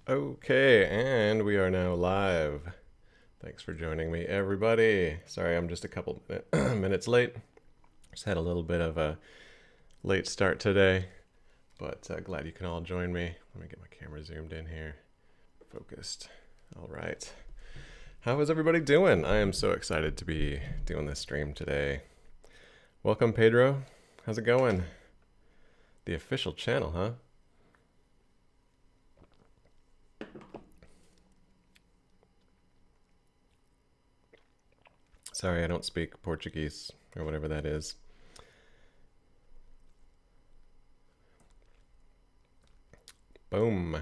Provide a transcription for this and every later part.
Okay, and we are now live. Thanks for joining me, everybody. Sorry, I'm just a couple minutes late. Just had a little bit of a late start today, but glad you can all join me. Let me get my camera zoomed in here, focused. All right. How is everybody doing? I am so excited to be doing this stream today. Welcome, Pedro. How's it going? The official channel, huh? Sorry, I don't speak Portuguese or whatever that is. Boom.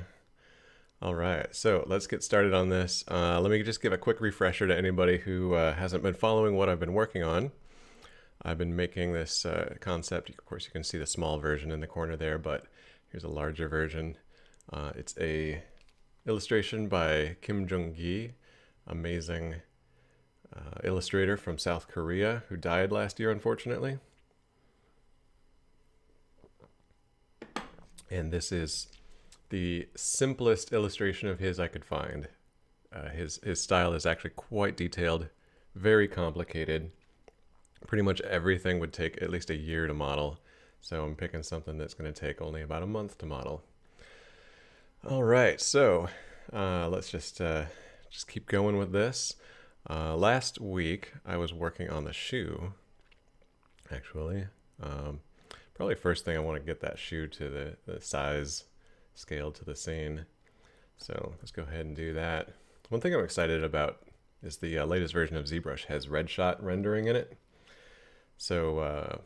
All right, so let's get started on this. Let me just give a quick refresher to anybody who hasn't been following what I've been working on. I've been making this concept. Of course, you can see the small version in the corner there, but here's a larger version. It's a illustration by Kim Jung-gi, amazing illustrator from South Korea who died last year, unfortunately. And this is the simplest illustration of his I could find. His style is actually quite detailed, very complicated. Pretty much everything would take at least a year to model. So I'm picking something that's going to take only about a month to model. All right, so let's just keep going with this. Last week I was working on the shoe, actually. Probably first thing I want to get that shoe to the size scaled to the scene. So let's go ahead and do that. One thing I'm excited about is the latest version of ZBrush has red shot rendering in it. So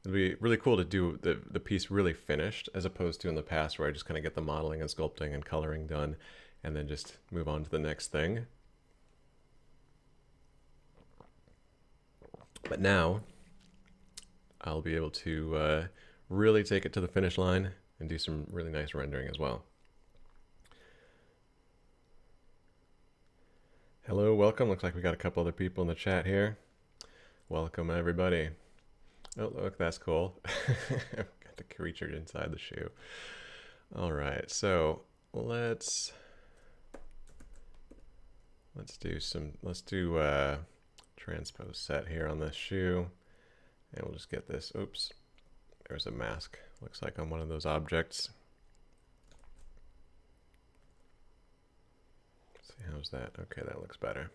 it'd be really cool to do the piece really finished, as opposed to in the past where I just kind of get the modeling and sculpting and coloring done and then just move on to the next thing. But now I'll be able to really take it to the finish line and do some really nice rendering as well. Hello, welcome. Looks like we got a couple other people in the chat here. Welcome, everybody. Oh, look, that's cool. Got the creature inside the shoe. All right, so let's do transpose set here on this shoe, and we'll just get this. Oops, there's a mask. Looks like on one of those objects. Let's see, how's that? Okay, that looks better.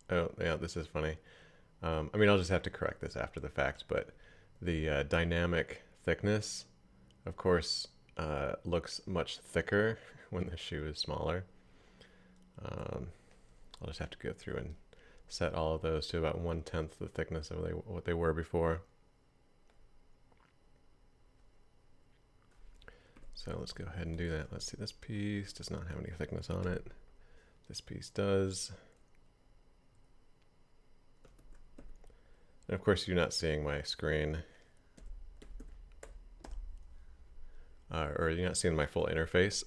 Oh, yeah, this is funny. I mean, I'll just have to correct this after the fact, but the dynamic thickness, of course, looks much thicker when the shoe is smaller. I'll just have to go through and set all of those to about 1/10 the thickness of what they were before. So let's go ahead and do that. Let's see, this piece does not have any thickness on it. This piece does. And of course, you're not seeing my screen. Or you're not seeing my full interface.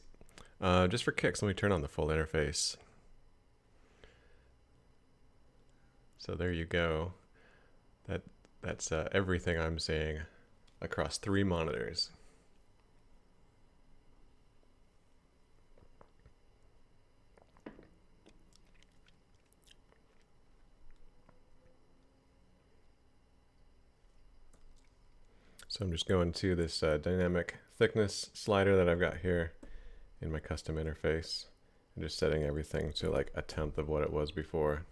Just for kicks, let me turn on the full interface. So there you go. That's everything I'm seeing across 3 monitors. So I'm just going to this dynamic thickness slider that I've got here in my custom interface and just setting everything to like 1/10 of what it was before.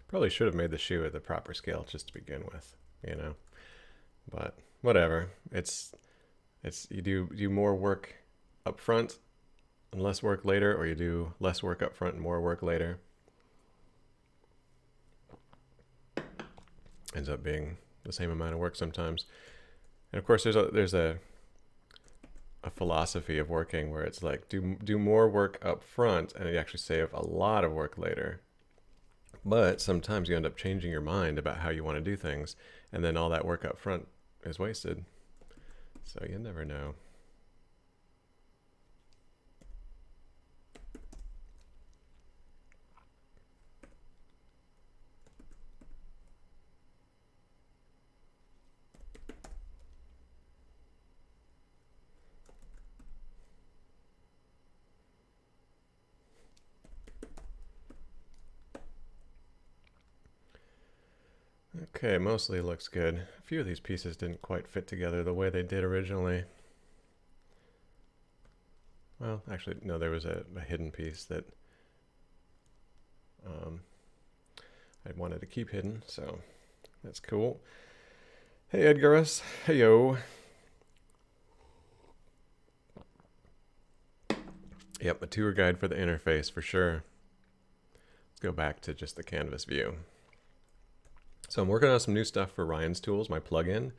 Probably should have made the shoe at the proper scale just to begin with, you know. But whatever. It's you do more work up front and less work later, or you do less work up front and more work later. Ends up being the same amount of work sometimes. And of course, there's a philosophy of working where it's like do more work up front and you actually save a lot of work later. But sometimes you end up changing your mind about how you want to do things, and then all that work up front is wasted. So you never know. Okay, mostly looks good. A few of these pieces didn't quite fit together the way they did originally. Well, actually, no, there was a hidden piece that I wanted to keep hidden, so that's cool. Hey, Edgarus. Heyo. Yep, a tour guide for the interface for sure. Let's go back to just the canvas view. So I'm working on some new stuff for Ryan's Tools, my plugin.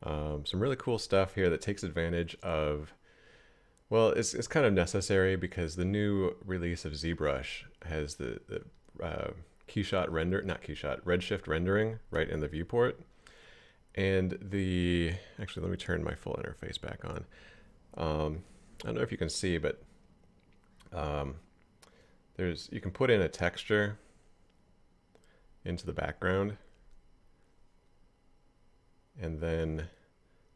Some really cool stuff here that takes advantage of, well, it's kind of necessary because the new release of ZBrush has the keyshot render, not keyshot, redshift rendering right in the viewport. And actually let me turn my full interface back on. I don't know if you can see, but you can put in a texture into the background. And then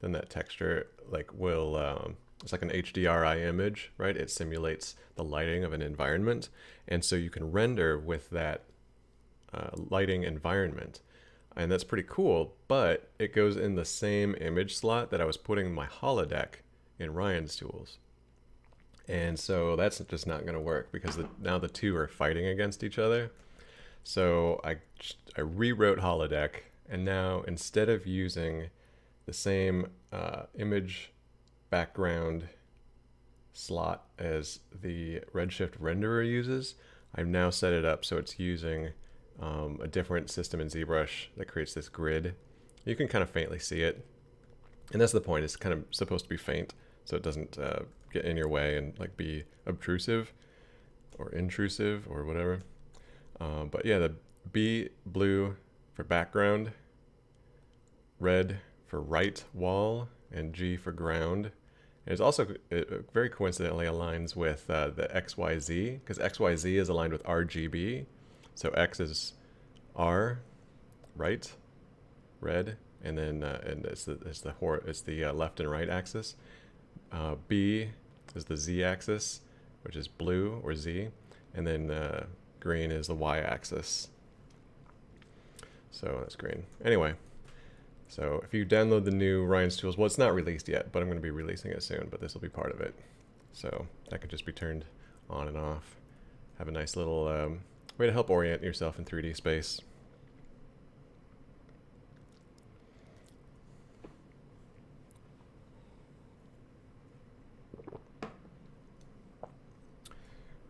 that texture will, it's like an HDRI image, right? It simulates the lighting of an environment. And so you can render with that lighting environment. And that's pretty cool, but it goes in the same image slot that I was putting my holodeck in Ryan's Tools. And so that's just not going to work because now the two are fighting against each other. So I rewrote holodeck, and now instead of using the same image background slot as the redshift renderer uses, I've now set it up so it's using a different system in ZBrush that creates this grid. You can kind of faintly see it, and that's the point. It's kind of supposed to be faint so it doesn't get in your way and like be obtrusive or intrusive or whatever. But yeah, the B blue for background, red for right wall, and G for ground. And it's also, it very coincidentally aligns with the XYZ, because XYZ is aligned with RGB. So X is R, right, red, and then and it's the left and right axis. B is the Z axis, which is blue or Z, and then green is the Y axis. So that's green. Anyway, so if you download the new Ryan's Tools, well, it's not released yet, but I'm going to be releasing it soon, but this will be part of it. So that could just be turned on and off. Have a nice little way to help orient yourself in 3D space.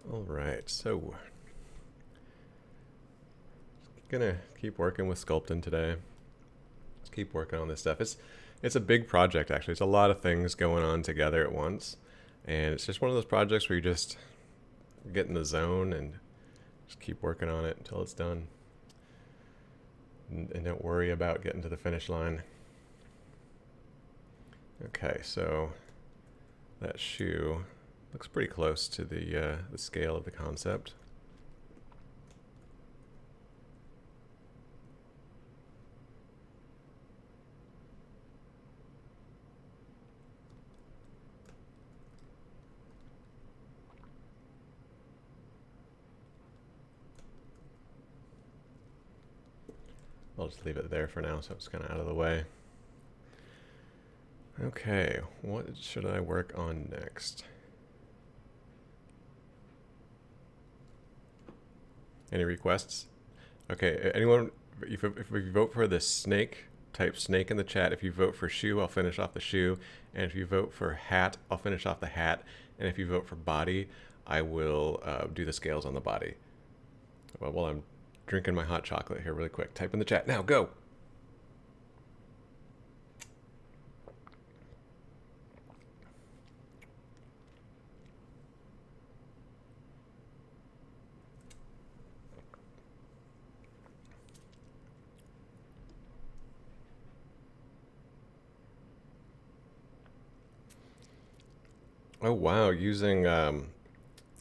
All right, so gonna keep working with sculpting today. Let's keep working on this stuff. It's a big project, actually. It's a lot of things going on together at once, and it's just one of those projects where you just get in the zone and just keep working on it until it's done, and don't worry about getting to the finish line. Okay, so that shoe looks pretty close to the scale of the concept. I'll just leave it there for now so it's kind of out of the way. Okay, what should I work on next? Any requests? Okay, anyone, if you vote for the snake, type snake in the chat. If you vote for shoe, I'll finish off the shoe. And if you vote for hat, I'll finish off the hat. And if you vote for body, I will do the scales on the body. Well, while I'm drinking my hot chocolate here really quick. Type in the chat now, go. Oh wow, using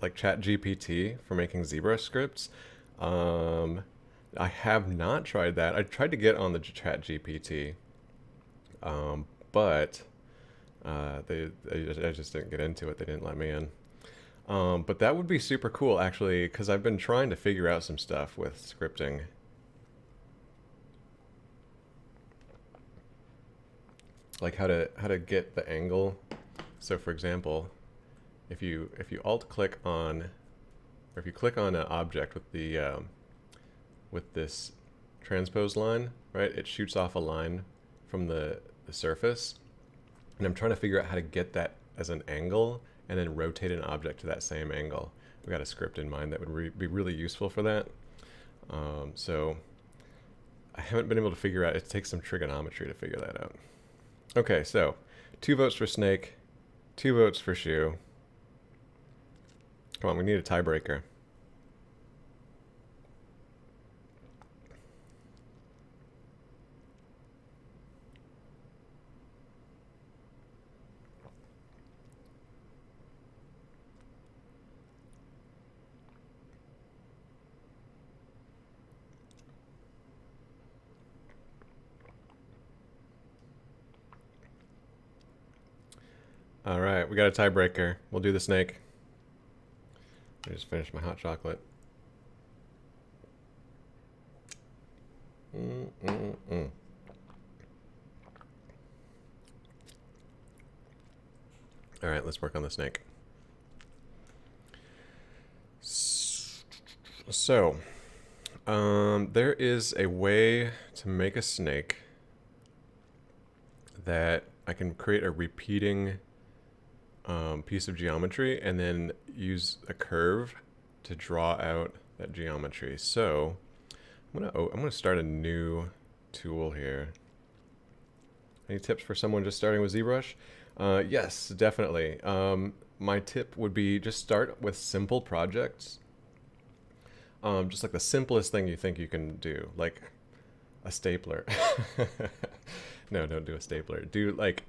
like ChatGPT for making ZBrush scripts. Um, I have not tried that. I tried to get on the ChatGPT, but I just didn't get into it. They didn't let me in. But that would be super cool, actually, because I've been trying to figure out some stuff with scripting. Like how to get the angle. So for example, if you alt click on, or if you click on an object with the with this transpose line, right? It shoots off a line from the surface, and I'm trying to figure out how to get that as an angle and then rotate an object to that same angle. We got a script in mind that would be really useful for that. So I haven't been able to figure out. It takes some trigonometry to figure that out. Okay, so 2 votes for snake, 2 votes for shoe. Come on, we need a tiebreaker. All right, we got a tiebreaker. We'll do the snake. I just finished my hot chocolate. All right, let's work on the snake. So, there is a way to make a snake that I can create a repeating piece of geometry and then use a curve to draw out that geometry. So I'm gonna start a new tool here. Any tips for someone just starting with ZBrush? Yes, definitely. My tip would be just start with simple projects. Just like the simplest thing you think you can do, like a stapler. No, don't do a stapler. Do like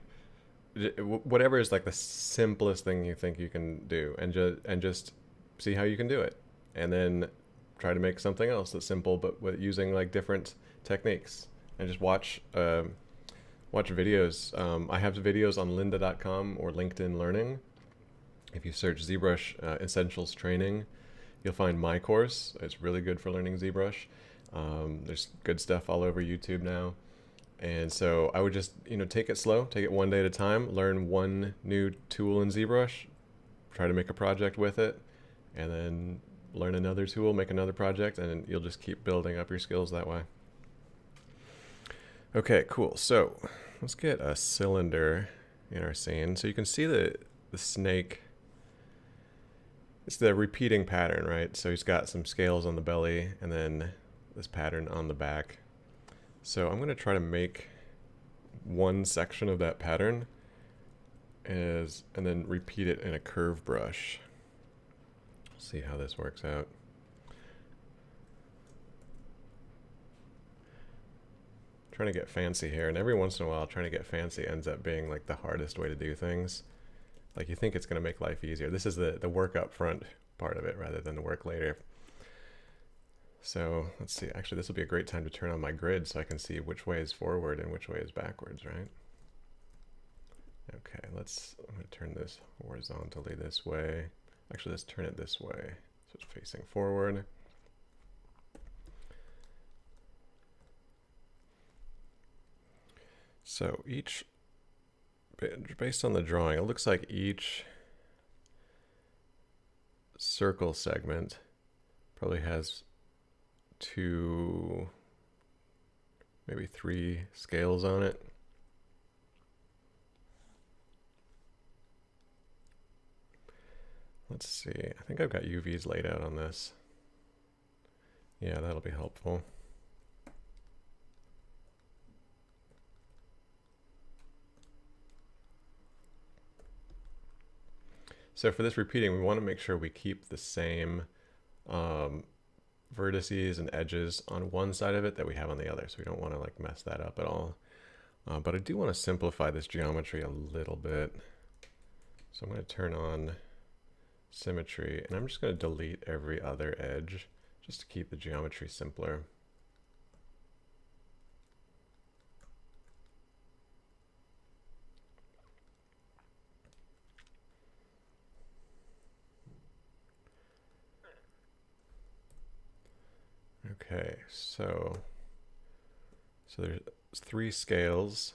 whatever is like the simplest thing you think you can do, and just see how you can do it, and then try to make something else that's simple but with using like different techniques, and just watch videos. I have videos on lynda.com or LinkedIn Learning. If you search ZBrush Essentials Training, you'll find my course. It's really good for learning ZBrush. There's good stuff all over YouTube now. And so I would just, take it slow, take it one day at a time, learn one new tool in ZBrush, try to make a project with it, and then learn another tool, make another project, and you'll just keep building up your skills that way. Okay, cool. So let's get a cylinder in our scene. So you can see the snake. It's the repeating pattern, right? So he's got some scales on the belly and then this pattern on the back. So I'm going to try to make one section of that pattern and then repeat it in a curve brush. See how this works out. Trying to get fancy here, and every once in a while trying to get fancy ends up being like the hardest way to do things. Like you think it's going to make life easier. This is the work up front part of it rather than the work later. So let's see, actually this will be a great time to turn on my grid so I can see which way is forward and which way is backwards, right? Okay, I'm going to turn this horizontally this way. Actually, let's turn it this way so it's facing forward. So based on the drawing, it looks like each circle segment probably has 2, maybe 3 scales on it. Let's see, I think I've got UVs laid out on this. Yeah, that'll be helpful. So for this repeating, we want to make sure we keep the same vertices and edges on one side of it that we have on the other. So we don't want to like mess that up at all. But I do want to simplify this geometry a little bit. So I'm going to turn on symmetry, and I'm just going to delete every other edge just to keep the geometry simpler. Okay, so there's 3 scales.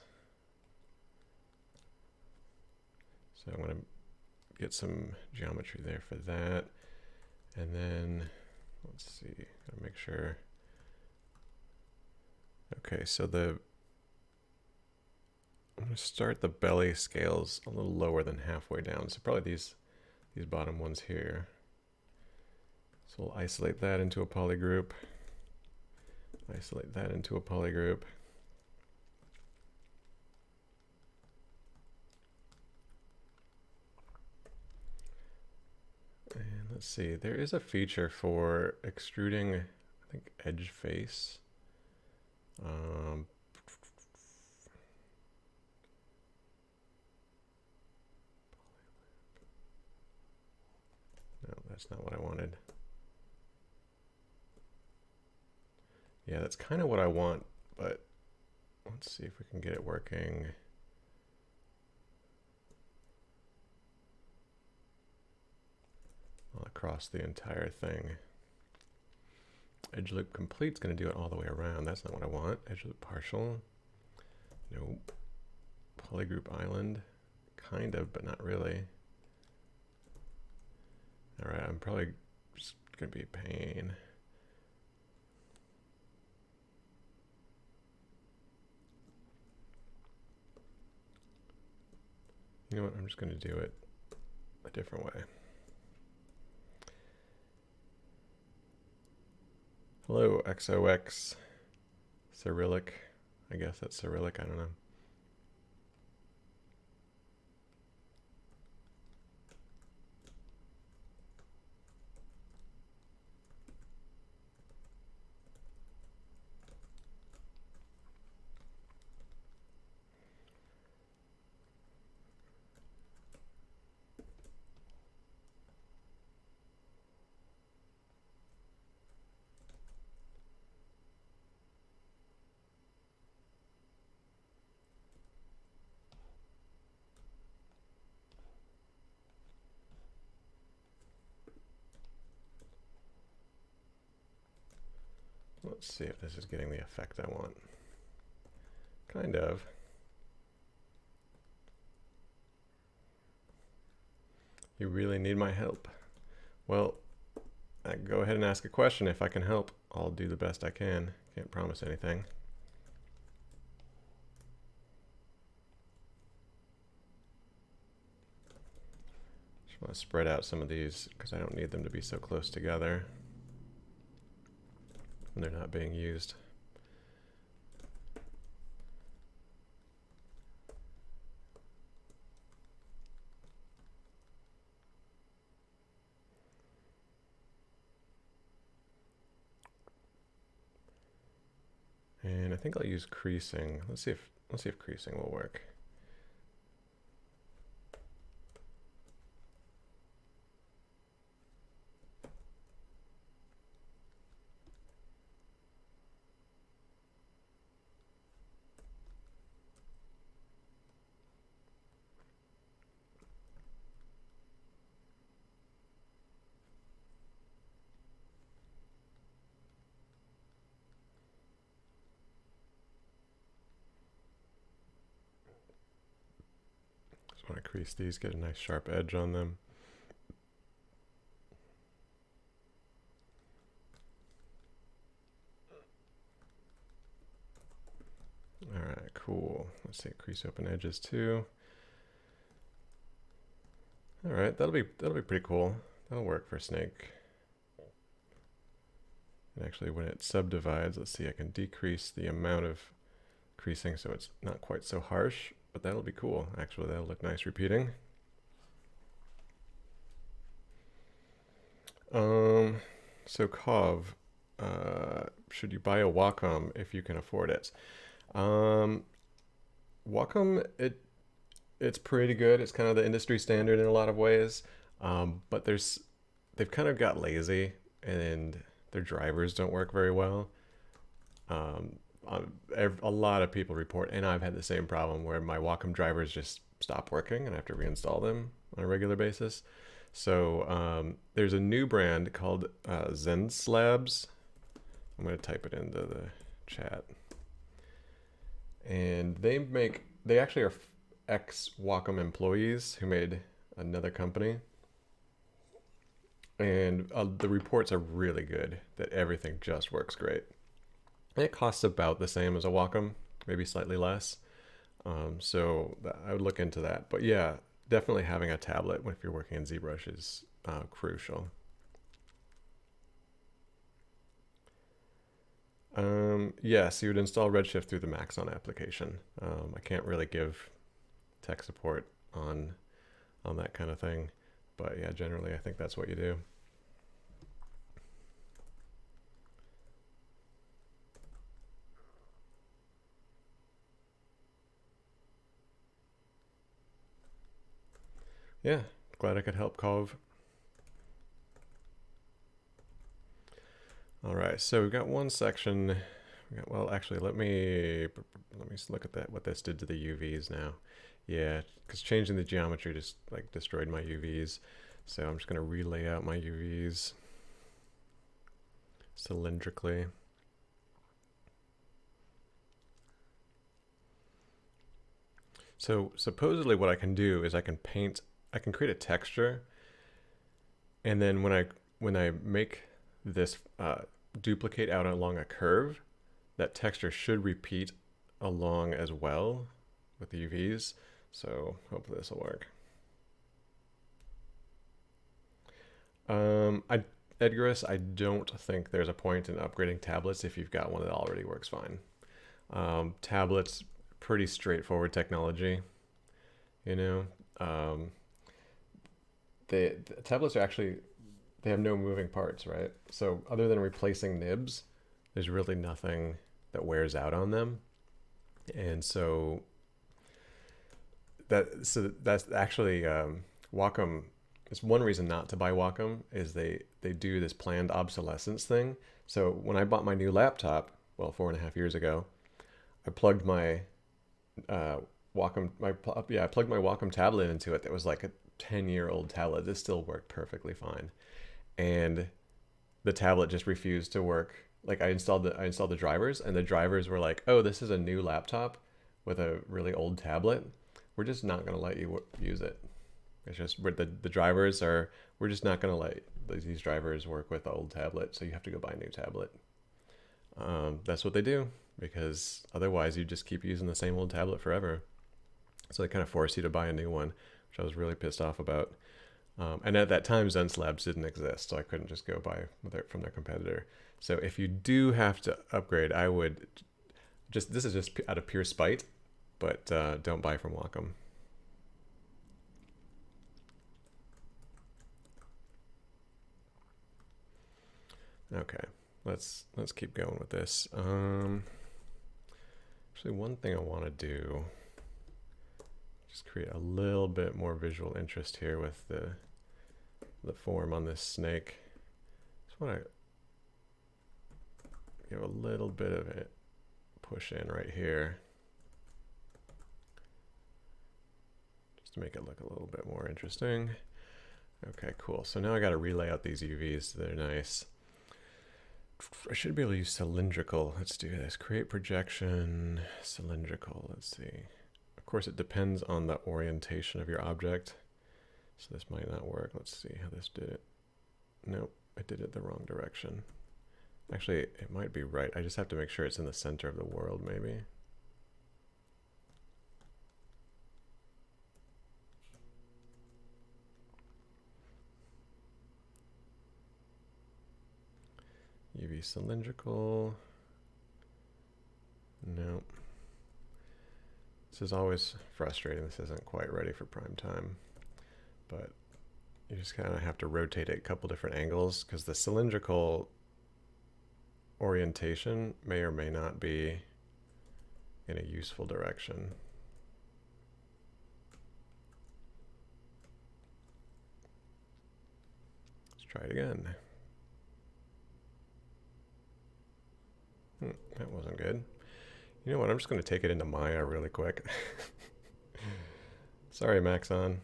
So I'm going to get some geometry there for that. And then, let's see, gotta make sure. Okay, so I'm going to start the belly scales a little lower than halfway down. So probably these bottom ones here. So we'll isolate that into a polygroup. Isolate that into a polygroup. And let's see, there is a feature for extruding, I think, edge face. No, that's not what I wanted. Yeah, that's kind of what I want, but let's see if we can get it working. All across the entire thing. Edge loop complete is going to do it all the way around. That's not what I want. Edge loop partial. Nope. Polygroup island. Kind of, but not really. Alright, I'm probably just going to be a pain. You know what? I'm just going to do it a different way. Hello, XOX Cyrillic. I guess that's Cyrillic, I don't know. Let's see if this is getting the effect I want. Kind of. You really need my help. Well, go ahead and ask a question. If I can help, I'll do the best I can. Can't promise anything. Just want to spread out some of these because I don't need them to be so close together when they're not being used. And I think I'll use creasing. Let's see if creasing will work. Just want to crease these, get a nice sharp edge on them. All right, cool. Let's see, crease open edges too. All right, that'll be pretty cool. That'll work for Snake. And actually, when it subdivides, let's see, I can decrease the amount of creasing so it's not quite so harsh, but that'll be cool. Actually, that'll look nice repeating. So Kov, should you buy a Wacom if you can afford it? Wacom, it's pretty good. It's kind of the industry standard in a lot of ways. But they've kind of got lazy and their drivers don't work very well. Um, a lot of people report, and I've had the same problem where my Wacom drivers just stop working and I have to reinstall them on a regular basis. So there's a new brand called Zen Slabs. I'm going to type it into the chat. And they actually are ex Wacom employees who made another company. And the reports are really good that everything just works great. And it costs about the same as a Wacom, maybe slightly less. So I would look into that. But yeah, definitely having a tablet if you're working in ZBrush is crucial. Yes, you would install Redshift through the Maxon application. I can't really give tech support on that kind of thing, but yeah, generally I think that's what you do. Yeah, glad I could help, Cove. All right, so we've got one section. Well, actually, let me look at what this did to the UVs now. Yeah, because changing the geometry just like destroyed my UVs. So I'm just gonna relay out my UVs cylindrically. So supposedly what I can do is I can create a texture, and then when I make this duplicate out along a curve, that texture should repeat along as well with the UVs. So hopefully this will work. Edgarus, I don't think there's a point in upgrading tablets if you've got one that already works fine. Tablets, pretty straightforward technology, you know. The tablets are actually, they have no moving parts, right? So other than replacing nibs, there's really nothing that wears out on them. And so that's actually Wacom. It's one reason not to buy Wacom is they do this planned obsolescence thing. So when I bought my new laptop, well, 4.5 years ago, I plugged my I plugged my Wacom tablet into it. That was like a 10-year-old tablet. This still worked perfectly fine, and the tablet just refused to work. Like I installed the drivers, and the drivers were like, "Oh, this is a new laptop with a really old tablet. We're just not going to let you use it. It's just the drivers are. We're just not going to let these drivers work with the old tablet. So you have to go buy a new tablet." That's what they do, because otherwise you just keep using the same old tablet forever. So they kind of force you to buy a new one, which I was really pissed off about. And at that time, Zen Slabs didn't exist, so I couldn't just go buy from their competitor. So if you do have to upgrade, I would this is just out of pure spite, but don't buy from Wacom. Okay, let's keep going with this. Actually, one thing I want to do, just create a little bit more visual interest here with the form on this snake. Just want to give a little bit of a push in right here, just to make it look a little bit more interesting. Okay, cool. So now I got to relay out these UVs so they're nice. I should be able to use cylindrical. Let's do this. Create projection, cylindrical. Let's see. Of course, it depends on the orientation of your object. So this might not work. Let's see how this did it. Nope, I did it the wrong direction. Actually, it might be right. I just have to make sure it's in the center of the world, maybe. UV cylindrical. Nope. This is always frustrating. This isn't quite ready for prime time, but you just kind of have to rotate it a couple different angles because the cylindrical orientation may or may not be in a useful direction. try it again. That wasn't good. You know what? I'm just going to take it into Maya really quick. Sorry, Maxon.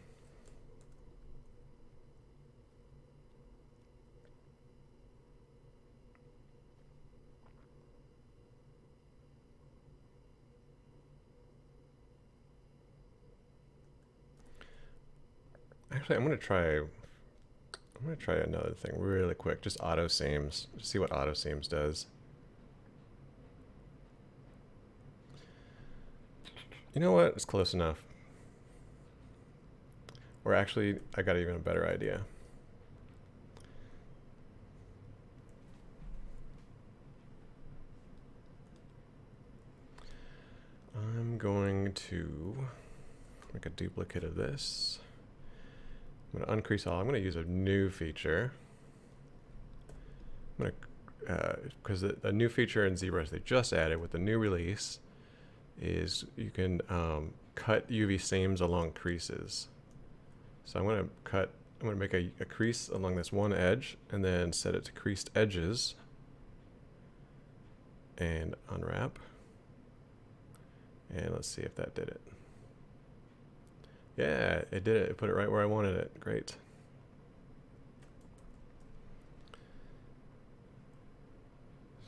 Actually, I'm going to try another thing really quick. Just auto seams. See what auto seams does. You know what? It's close enough. Or actually, I got even a better idea. I'm going to make a duplicate of this. I'm going to uncrease all. I'm going to use a new feature. I'm going to, because the new feature in ZBrush they just added with the new release is you can cut UV seams along creases. So I'm going to make a crease along this one edge and then set it to creased edges and unwrap. And let's see if that did it. Yeah, it did it. It put it right where I wanted it. Great.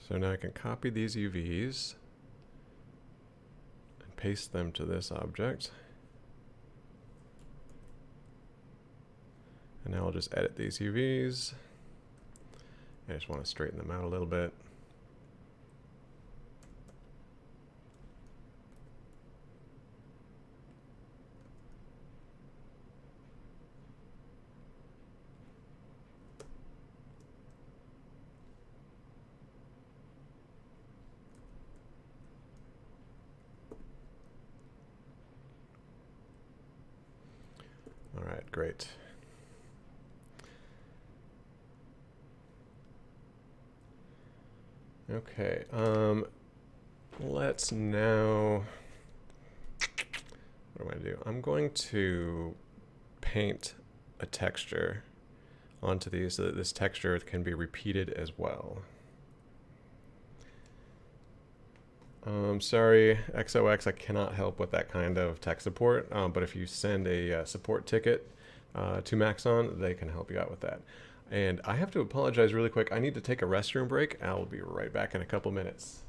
So now I can copy these UVs and paste them to this object. And now I'll just edit these UVs. I just want to straighten them out a little bit. All right, great. Okay, let's now, what am I going to do? I'm going to paint a texture onto these so that this texture can be repeated as well. Sorry, XOX, I cannot help with that kind of tech support, but if you send a support ticket to Maxon, they can help you out with that. And I have to apologize really quick. I need to take a restroom break. I'll be right back in a couple minutes.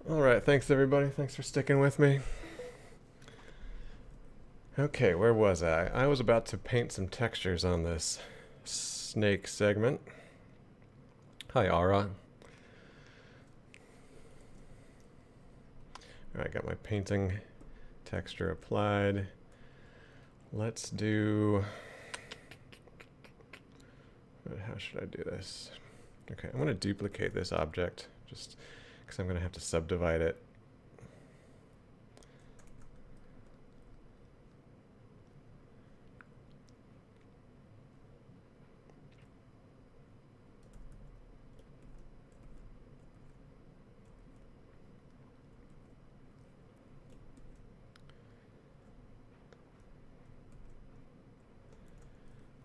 All right, thanks everybody. Thanks for sticking with me. Okay, where was I? I was about to paint some textures on this snake segment. Hi, Ara. All right, got my painting texture applied. Let's do, how should I do this? Okay, I'm going to duplicate this object just because I'm going to have to subdivide it.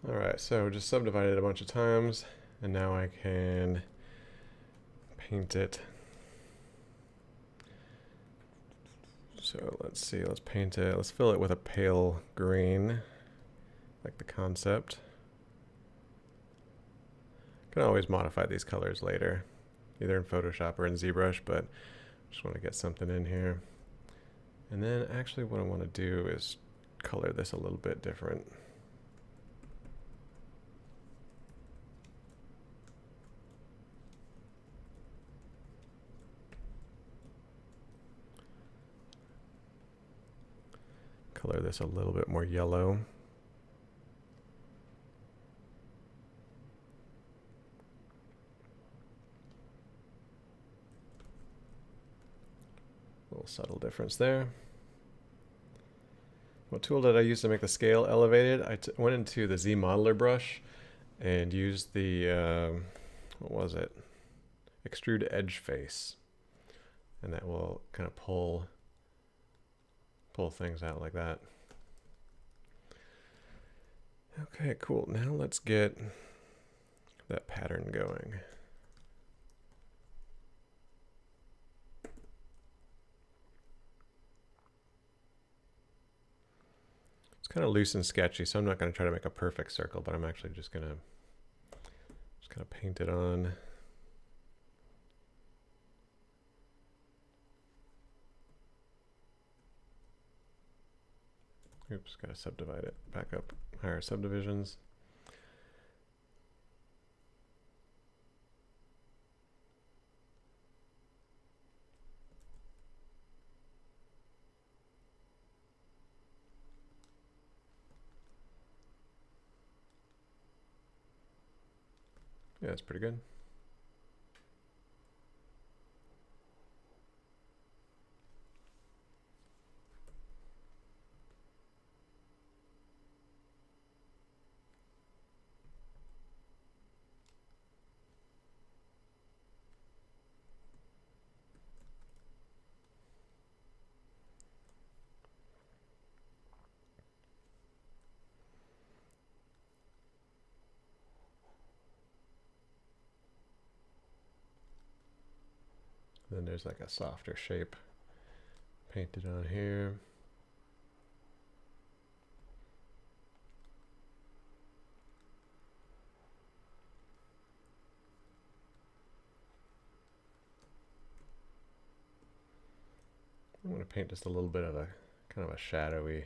All right, so just subdivided it a bunch of times, and now I can paint it. So let's see, let's paint it. Let's fill it with a pale green, like the concept. Can always modify these colors later, either in Photoshop or in ZBrush, but just want to get something in here. And then actually what I want to do is color this a little bit different. Color this a little bit more yellow. A little subtle difference there. What tool did I use to make the scale elevated? I went into the ZBrush and used the, what was it? Extrude edge face. And that will kind of pull things out like that. Okay, cool. Now let's get that pattern going. It's kind of loose and sketchy, so I'm not going to try to make a perfect circle, but I'm actually just going to kind of paint it on. Oops, got to subdivide it. Back up higher subdivisions. Yeah, that's pretty good. Then there's like a softer shape painted on here. I'm going to paint just a little bit of a kind of a shadowy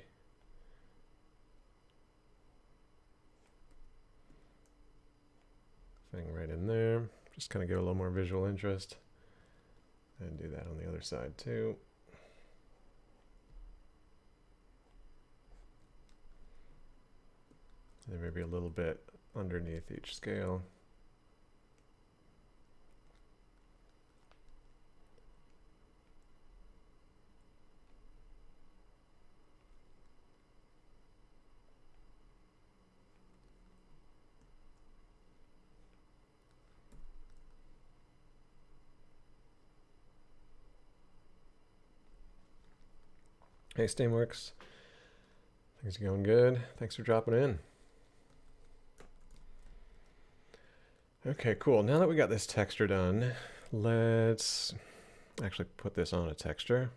thing right in there. Just kind of give a little more visual interest. And do that on the other side too. And maybe a little bit underneath each scale. Hey, Steamworks. Things are going good. Thanks for dropping in. Okay, cool. Now that we got this texture done, let's actually put this on a texture.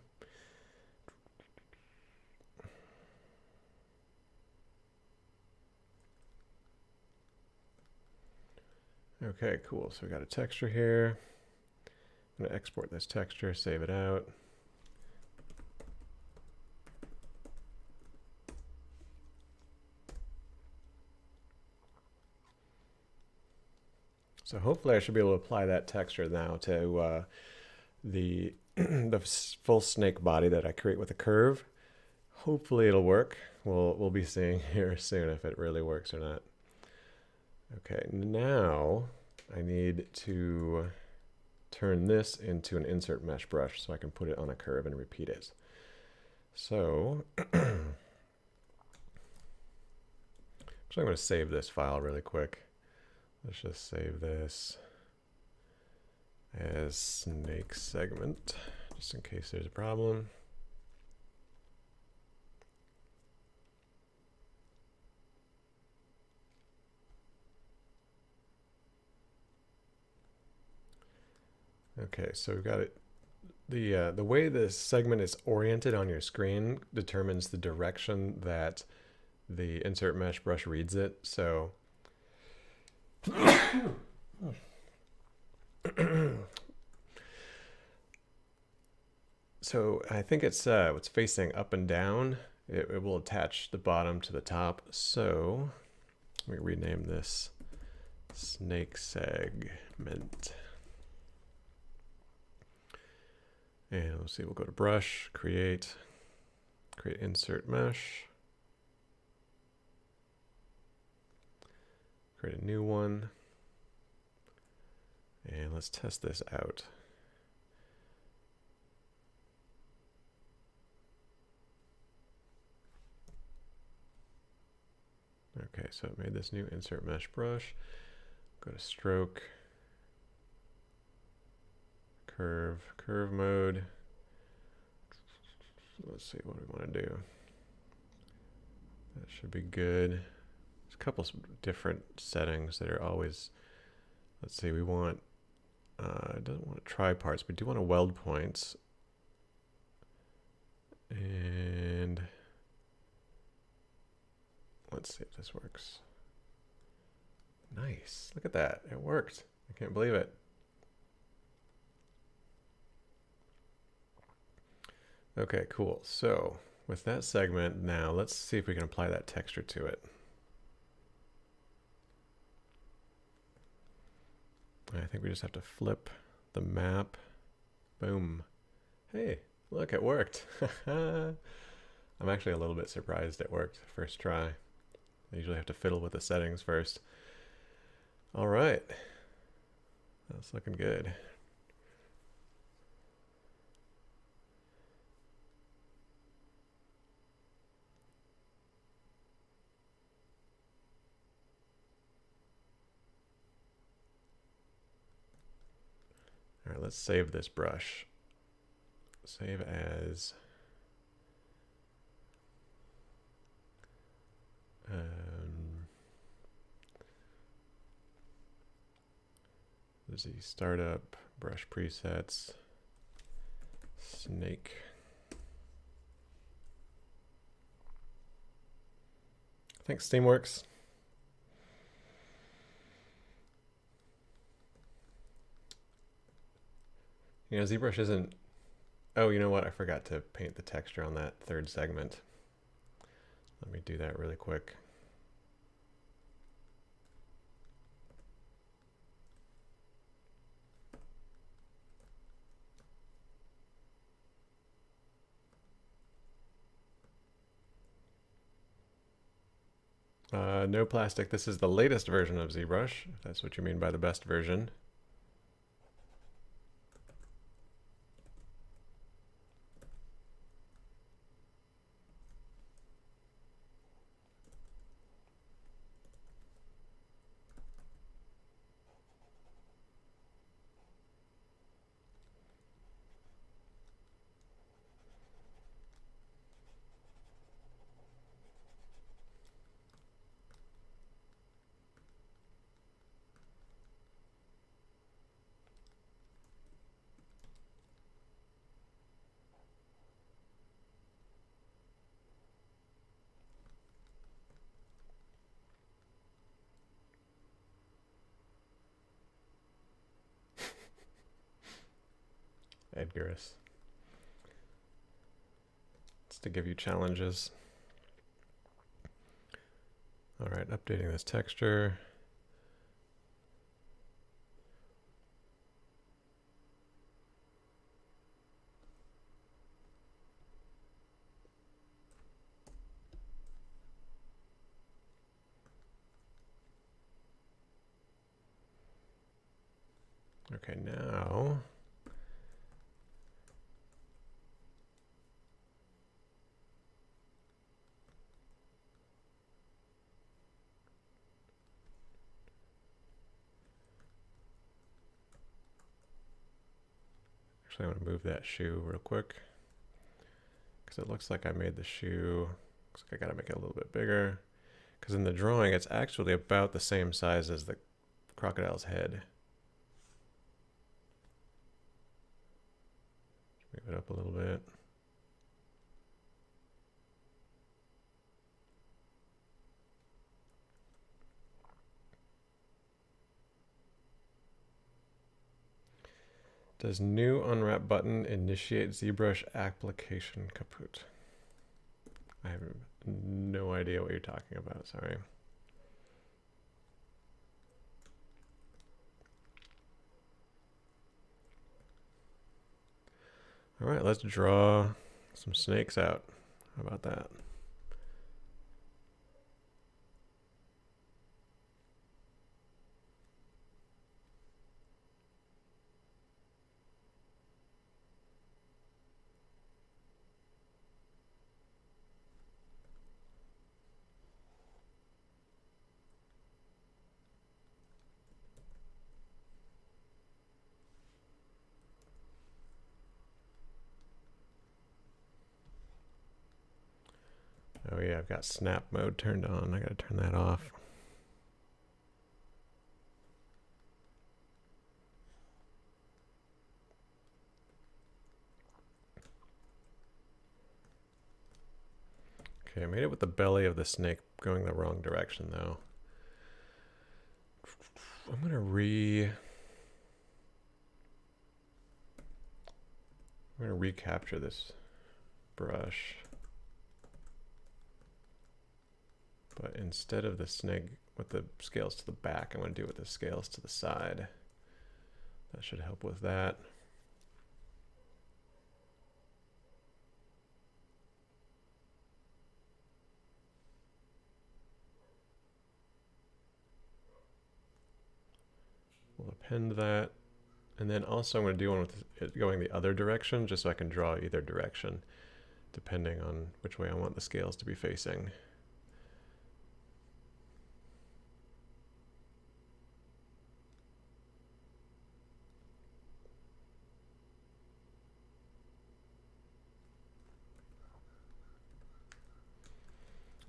Okay, cool. So we got a texture here. I'm going to export this texture, save it out. So hopefully I should be able to apply that texture now to the the full snake body that I create with a curve. Hopefully it'll work. We'll be seeing here soon if it really works or not. Okay, now I need to turn this into an insert mesh brush so I can put it on a curve and repeat it. So actually I'm going to save this file really quick. Let's just save this as snake segment, just in case there's a problem. Okay, so we've got it. The way this segment is oriented on your screen determines the direction that the insert mesh brush reads it. So so I think it's facing up and down. It will attach the bottom to the top. So let me rename this snake segment. And let's see, we'll go to brush, create insert mesh, create a new one, and let's test this out. Okay, so it made this new insert mesh brush. Go to stroke, curve mode. Let's see what we want to do. That should be good. There's a couple different settings that are always, let's see, we want, it doesn't want to try parts, we do want to weld points. And let's see if this works. Nice, look at that, it worked. I can't believe it. Okay, cool. So with that segment now, let's see if we can apply that texture to it. I think we just have to flip the map. Boom. Hey, look, it worked. I'm actually a little bit surprised it worked first try. I usually have to fiddle with the settings first. All right. That's looking good. All right, let's save this brush. Save as the startup brush presets snake. Thanks, Steamworks. You know, ZBrush isn't... Oh, you know what? I forgot to paint the texture on that third segment. Let me do that really quick. No plastic. This is the latest version of ZBrush, if that's what you mean by the best version. Edgarus. It's to give you challenges. All right, updating this texture. Okay, now actually I want to move that shoe real quick because it looks like I made the shoe, looks like I gotta make it a little bit bigger because in the drawing it's actually about the same size as the crocodile's head. Move it up a little bit. Does new unwrap button initiate ZBrush application kaput? I have no idea what you're talking about, sorry. All right, let's draw some snakes out. How about that? Oh yeah, I've got snap mode turned on. I gotta turn that off. Okay, I made it with the belly of the snake going the wrong direction though. I'm gonna recapture this brush. But instead of the snake with the scales to the back, I'm going to do it with the scales to the side. That should help with that. We'll append that. And then also I'm going to do one with it going the other direction, just so I can draw either direction, depending on which way I want the scales to be facing.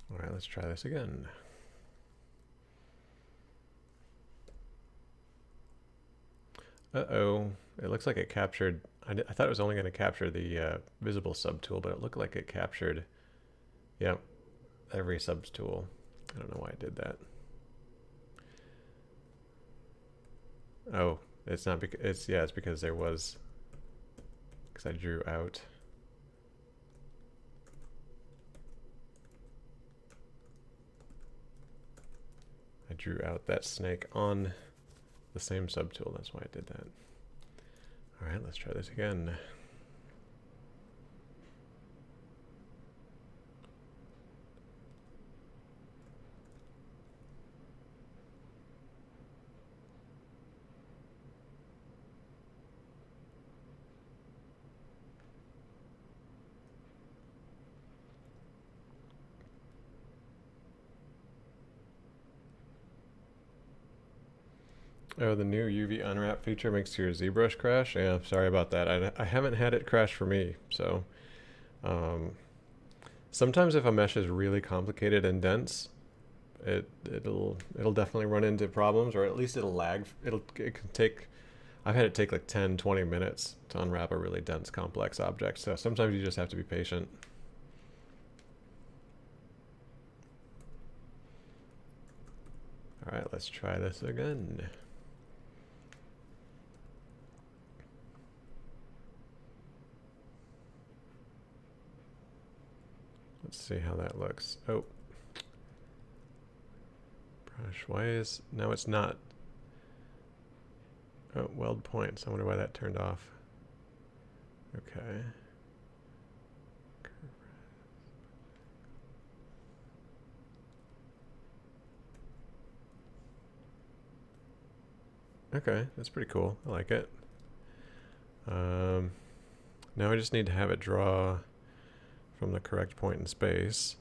All right, let's try this again. Uh-oh, it looks like it captured, I thought it was only going to capture the visible subtool, but it looked like it captured, yep, every subtool. I don't know why I did that. Oh, it's not because, it's because there was, because I drew out. I drew out that snake on the same subtool, that's why I did that. All right, let's try this again. Oh, the new UV unwrap feature makes your ZBrush crash? Yeah, sorry about that. I haven't had it crash for me, so. Sometimes if a mesh is really complicated and dense, it'll definitely run into problems, or at least it'll lag. It can take, I've had it take like 10, 20 minutes to unwrap a really dense, complex object, so sometimes you just have to be patient. All right, let's try this again. Let's see how that looks. Oh. Brush, why is, no it's not. Oh, weld points, I wonder why that turned off. Okay. Okay, that's pretty cool. I like it. Now I just need to have it draw from the correct point in space.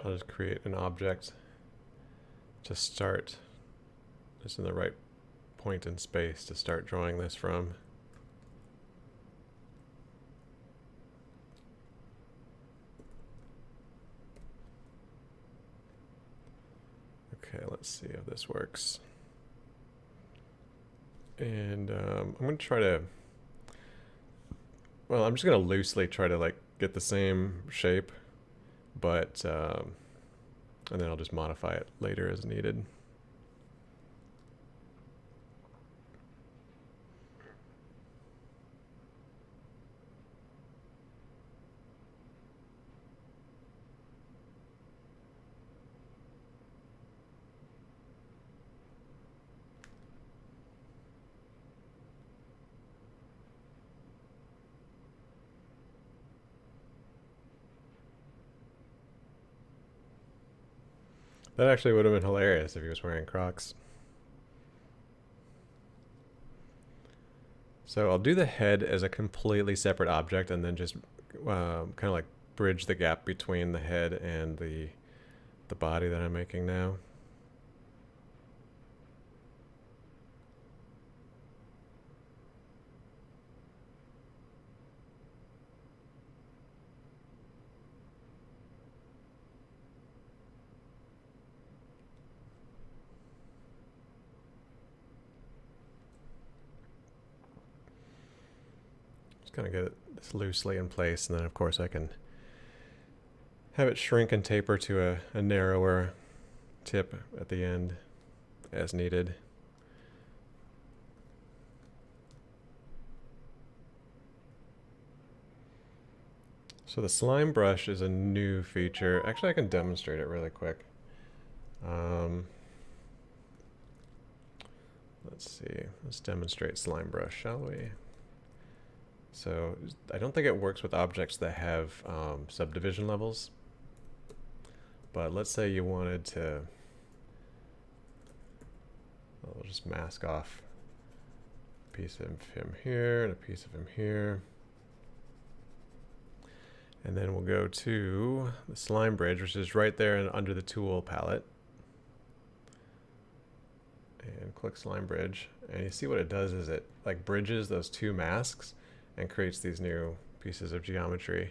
I'll just create an object to start just in the right point in space to start drawing this from. Okay, let's see if this works. And I'm going to try to, well, I'm just going to loosely try to like get the same shape, but, and then I'll just modify it later as needed. That actually would have been hilarious if he was wearing Crocs. So I'll do the head as a completely separate object and then just kind of like bridge the gap between the head and the body that I'm making now. Kind of get this loosely in place, and then of course I can have it shrink and taper to a narrower tip at the end as needed. So the slime brush is a new feature. Actually, I can demonstrate it really quick. Let's see. Let's demonstrate slime brush, shall we? So I don't think it works with objects that have subdivision levels. But let's say you wanted to, I'll just mask off a piece of him here and a piece of him here. And then we'll go to the slime bridge, which is right there and under the tool palette. And click slime bridge. And you see what it does is it like bridges those two masks and creates these new pieces of geometry.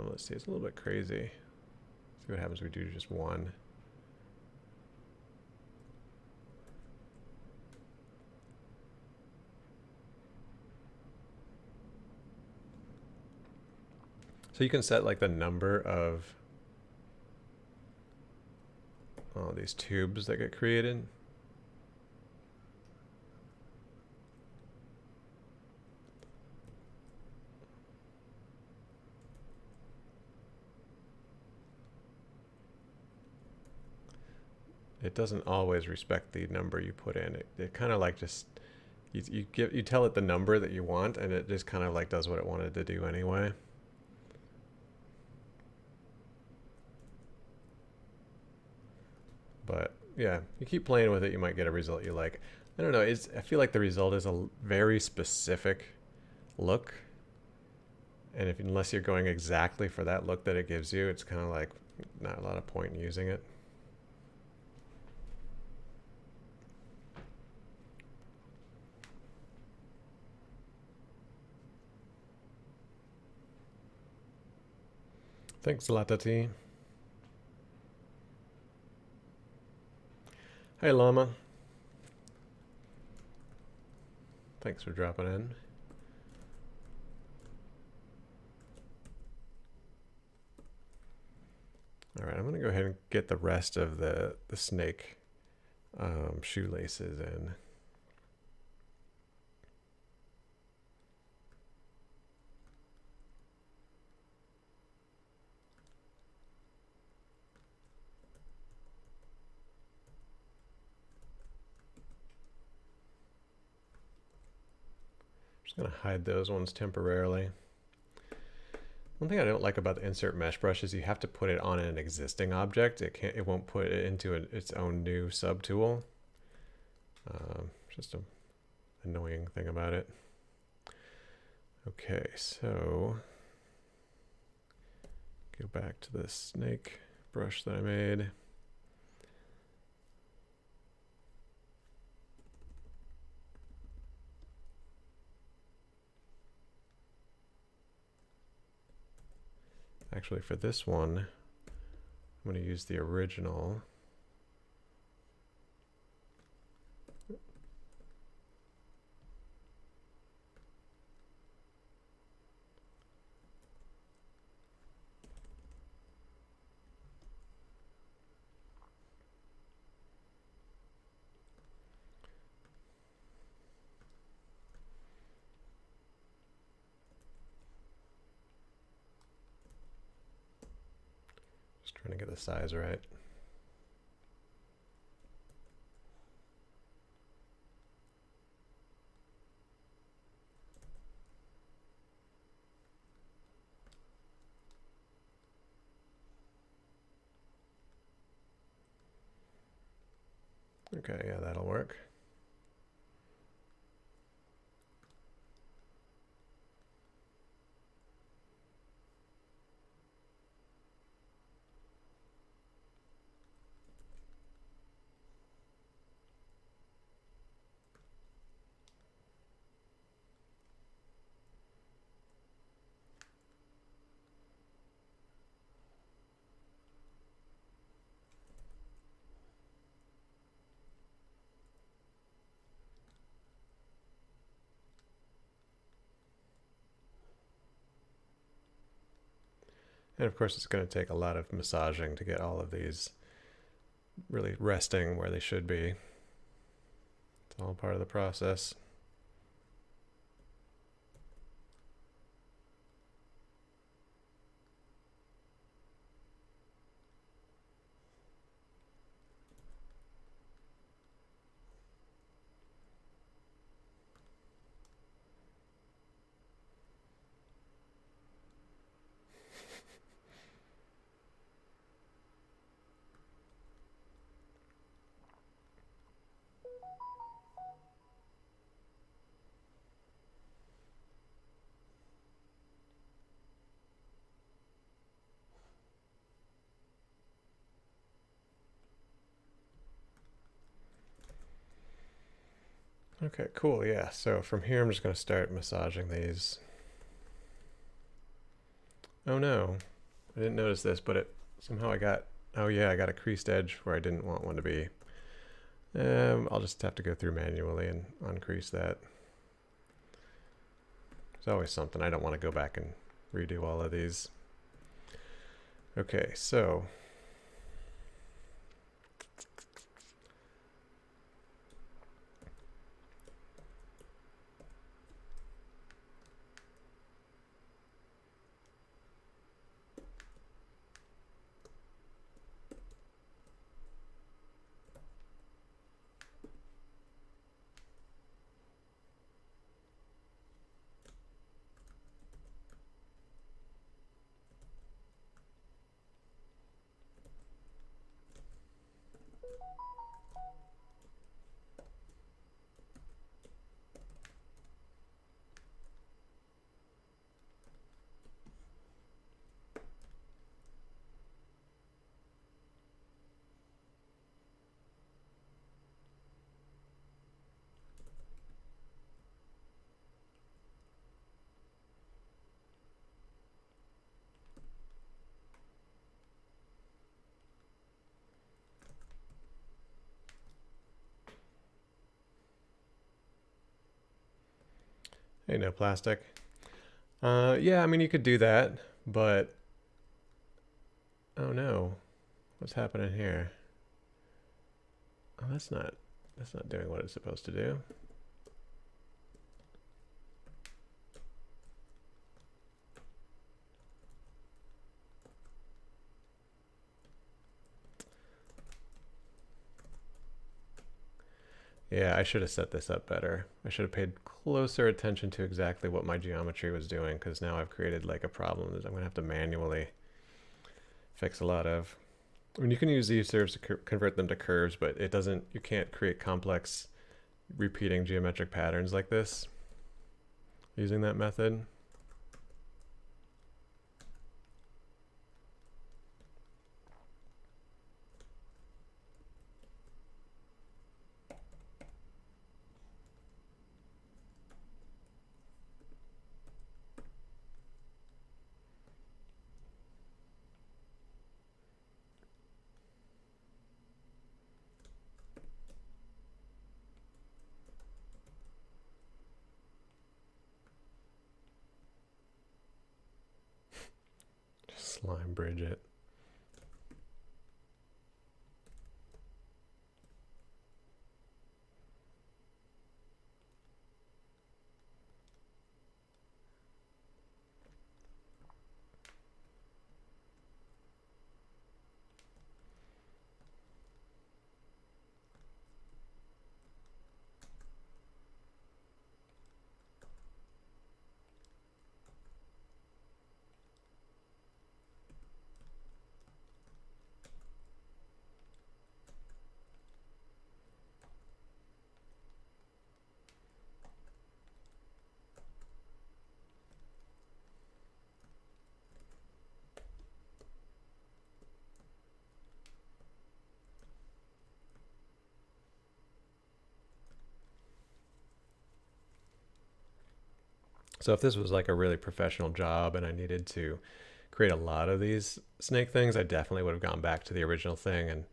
Let's see, it's a little bit crazy. See what happens if we do just one. So you can set like the number of these tubes that get created. It doesn't always respect the number you put in. It kind of like just you tell it the number that you want, and it just kind of like does what it wanted to do anyway. But yeah, you keep playing with it, you might get a result you like. I don't know. I feel like the result is a very specific look, and unless you're going exactly for that look that it gives you, it's kind of like not a lot of point in using it. Thanks, Latati. Hey, Llama. Thanks for dropping in. All right, I'm going to go ahead and get the rest of the snake shoelaces in. Just going to hide those ones temporarily. One thing I don't like about the insert mesh brush is you have to put it on an existing object. It won't put it into its own new subtool. Just an annoying thing about it. Okay, so go back to the snake brush that I made. Actually, for this one, I'm going to use the original. Trying to get the size right. Okay, yeah, that'll work. And of course, it's going to take a lot of massaging to get all of these really resting where they should be. It's all part of the process. Okay, cool, yeah. So from here, I'm just going to start massaging these. Oh no, I didn't notice this, but somehow I got, oh yeah, I got a creased edge where I didn't want one to be. I'll just have to go through manually and uncrease that. It's always something. I don't want to go back and redo all of these. Okay, so hey, no plastic. Yeah, I mean, you could do that, but oh no, what's happening here? Oh, that's not doing what it's supposed to do. Yeah, I should have set this up better. I should have paid closer attention to exactly what my geometry was doing, because now I've created like a problem that I'm gonna have to manually fix a lot of. I mean, you can use Z-serves to convert them to curves, but it doesn't, you can't create complex repeating geometric patterns like this using that method. Slime Bridget. So if this was like a really professional job and I needed to create a lot of these snake things, I definitely would have gone back to the original thing and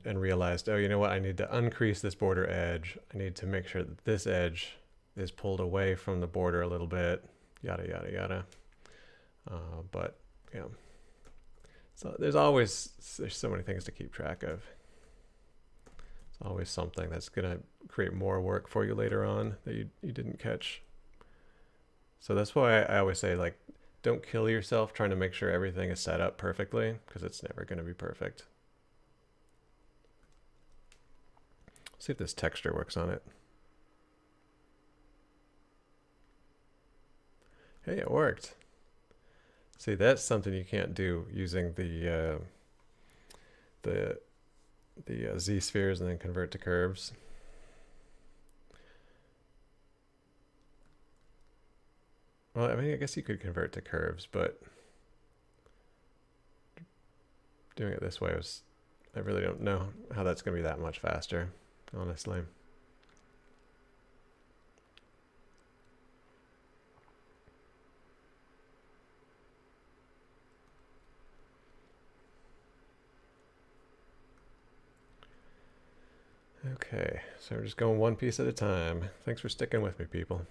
and realized, oh, you know what? I need to uncrease this border edge. I need to make sure that this edge is pulled away from the border a little bit, yada, yada, yada. But yeah, so there's so many things to keep track of. It's always something that's gonna create more work for you later on that you didn't catch. So that's why I always say, like, don't kill yourself trying to make sure everything is set up perfectly, because it's never going to be perfect. See if this texture works on it. Hey, it worked. See, that's something you can't do using the Z spheres and then convert to curves. Well, I mean, I guess you could convert to curves, but doing it this way was, I really don't know how that's going to be that much faster, honestly. Okay, so we're just going one piece at a time. Thanks for sticking with me, people.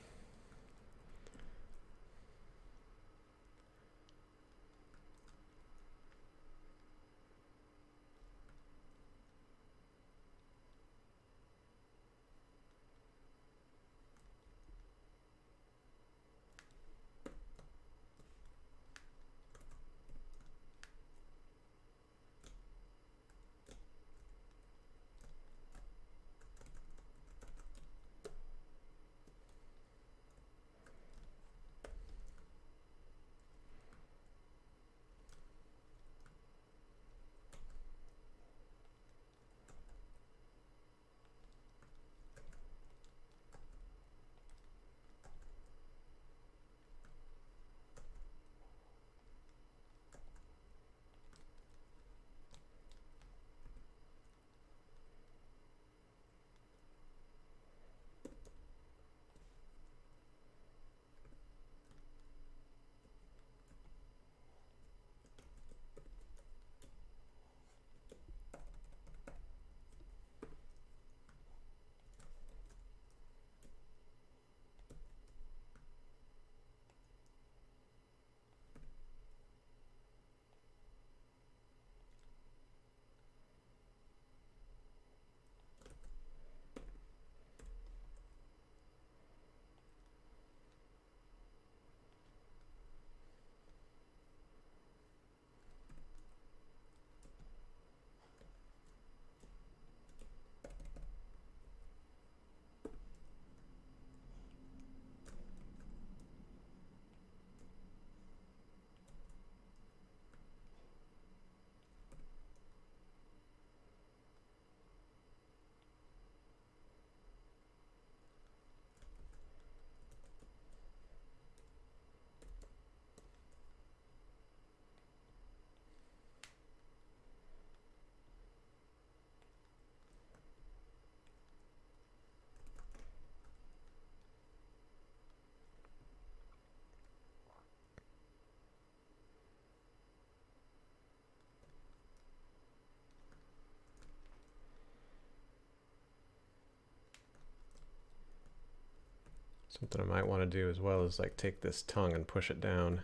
Something I might want to do as well is like take this tongue and push it down.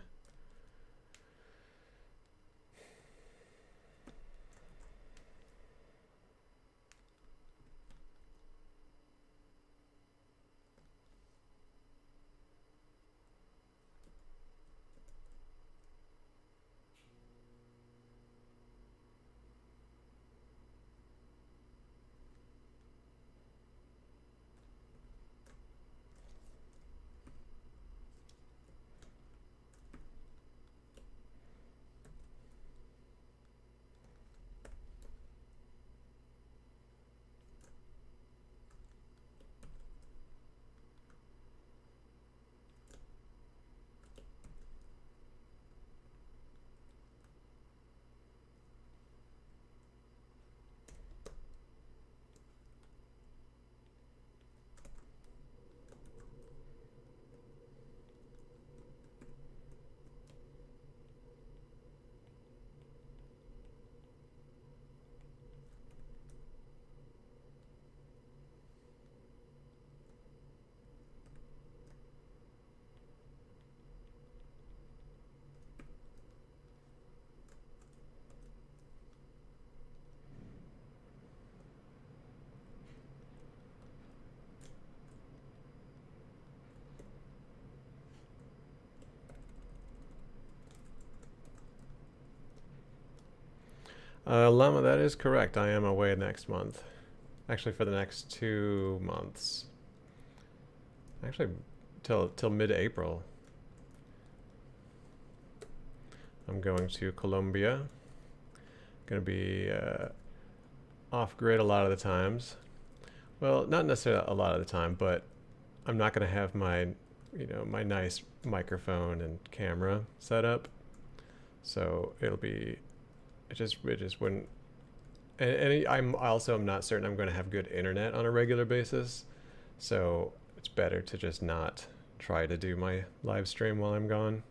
Llama, that is correct. I am away next month. Actually, for the next 2 months. Actually, till mid-April. I'm going to Colombia. Going to be off-grid a lot of the times. Well, not necessarily a lot of the time, but I'm not going to have my, my nice microphone and camera set up. So it'll be, it just wouldn't. And I'm not certain I'm going to have good internet on a regular basis. So it's better to just not try to do my live stream while I'm gone.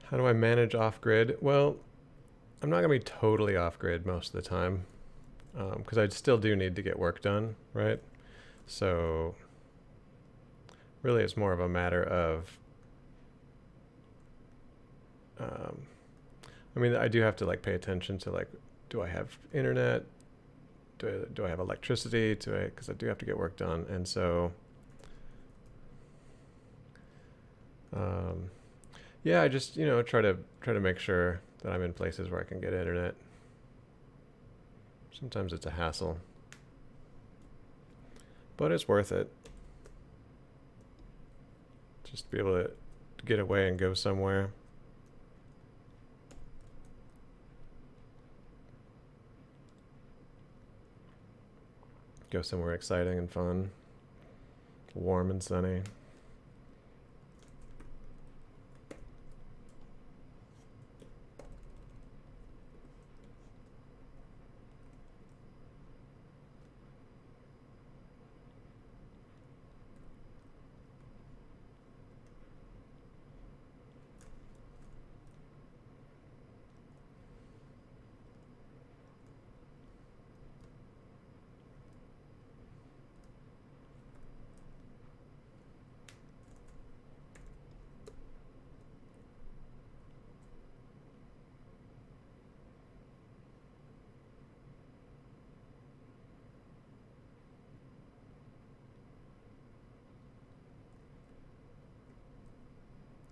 How do I manage off-grid? Well, I'm not going to be totally off-grid most of the time because I still do need to get work done, right? So really it's more of a matter of, I mean, I do have to like pay attention to like, do I have internet? Do I have electricity? Because I do have to get work done. And so, yeah, I just, try to make sure that I'm in places where I can get internet. Sometimes it's a hassle, but it's worth it. Just to be able to get away and go somewhere. Go somewhere exciting and fun, warm and sunny.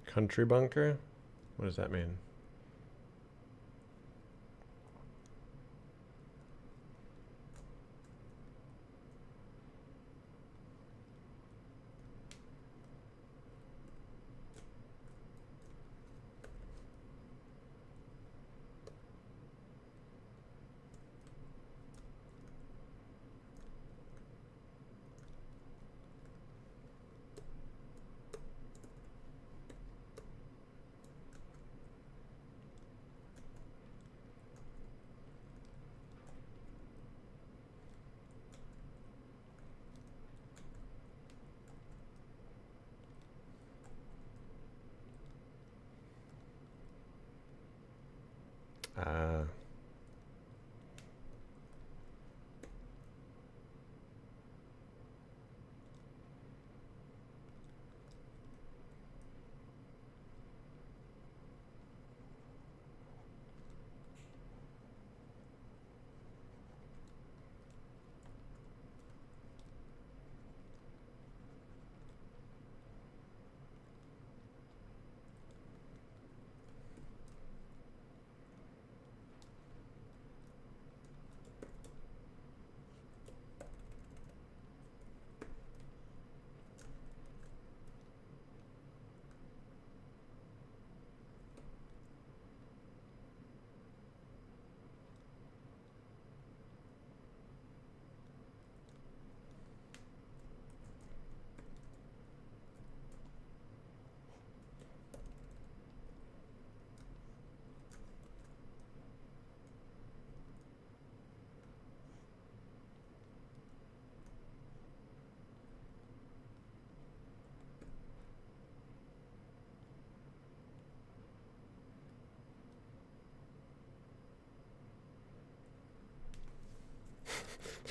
Country bunker? What does that mean?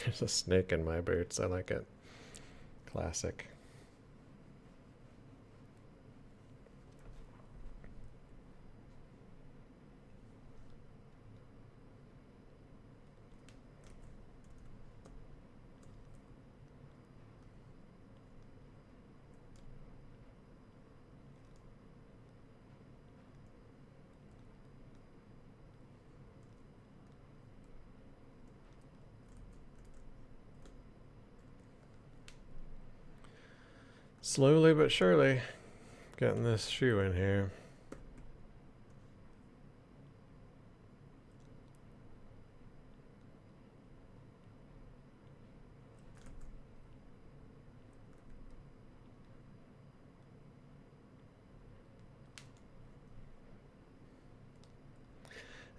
There's a snake in my boots. I like it. Classic. Slowly but surely, getting this shoe in here.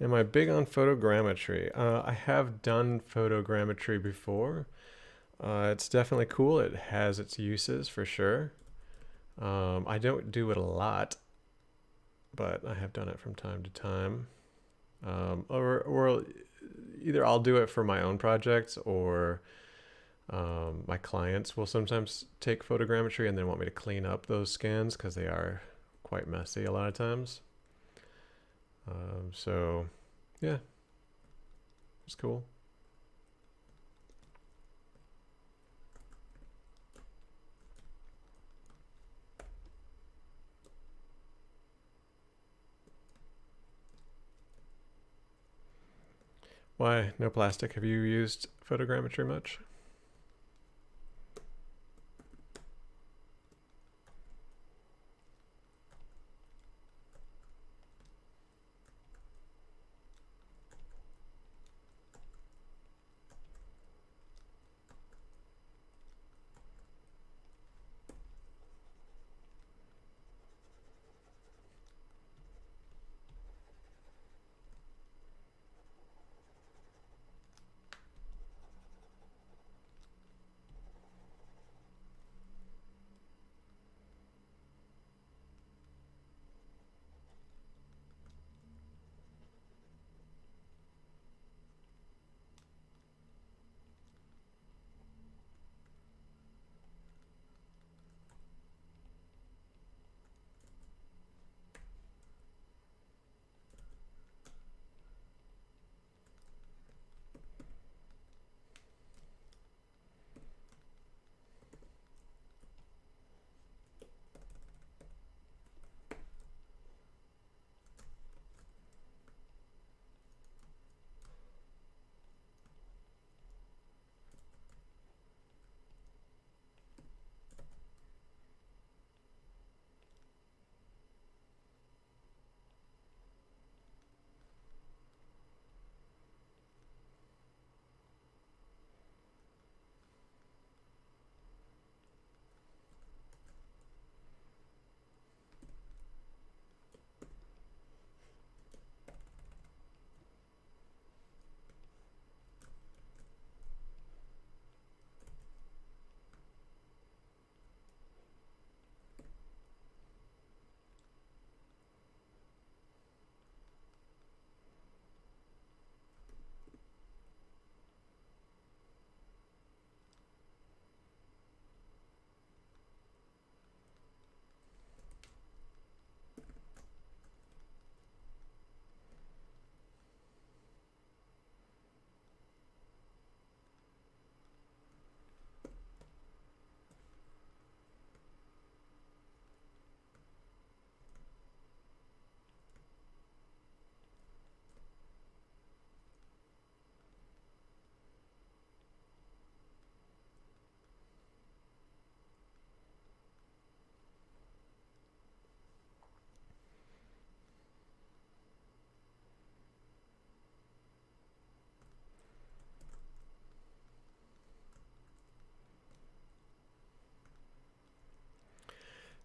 Am I big on photogrammetry? I have done photogrammetry before. It's definitely cool. It has its uses for sure. I don't do it a lot, but I have done it from time to time. Or either I'll do it for my own projects, or my clients will sometimes take photogrammetry and then want me to clean up those scans because they are quite messy a lot of times. So yeah, it's cool. Why no plastic? Have you used photogrammetry much?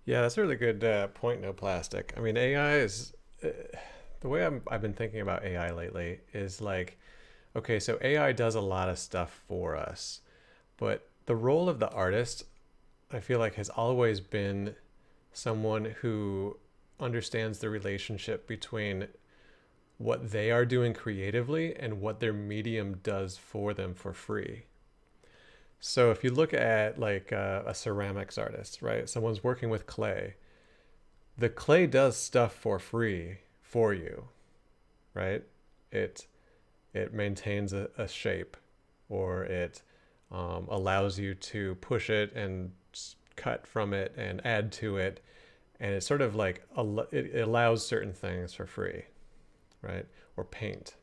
Yeah, that's a really good point. No plastic. I mean, AI is the way I've been thinking about AI lately is like, okay, so AI does a lot of stuff for us, but the role of the artist, I feel like, has always been someone who understands the relationship between what they are doing creatively and what their medium does for them for free. So if you look at like a ceramics artist, right? Someone's working with clay. The clay does stuff for free for you, right? It it maintains a shape, or it allows you to push it and cut from it and add to it, and it's sort of like it allows certain things for free, right? Or paint,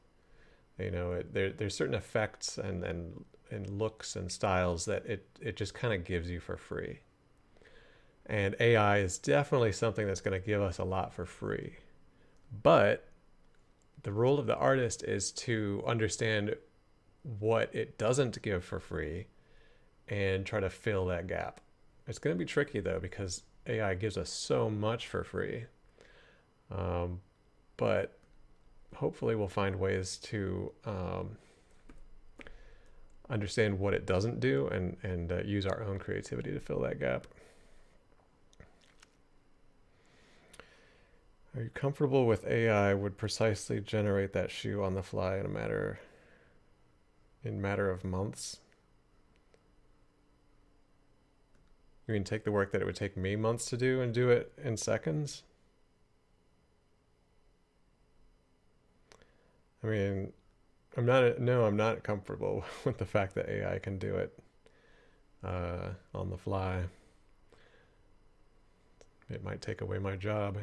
there's certain effects and looks and styles that it just kind of gives you for free. And AI is definitely something that's going to give us a lot for free. But the role of the artist is to understand what it doesn't give for free and try to fill that gap. It's going to be tricky though, because AI gives us so much for free. But hopefully we'll find ways to understand what it doesn't do, and use our own creativity to fill that gap. Are you comfortable with AI would precisely generate that shoe on the fly in a matter of months? You mean take the work that it would take me months to do and do it in seconds? I mean, I'm not comfortable with the fact that AI can do it on the fly. It might take away my job.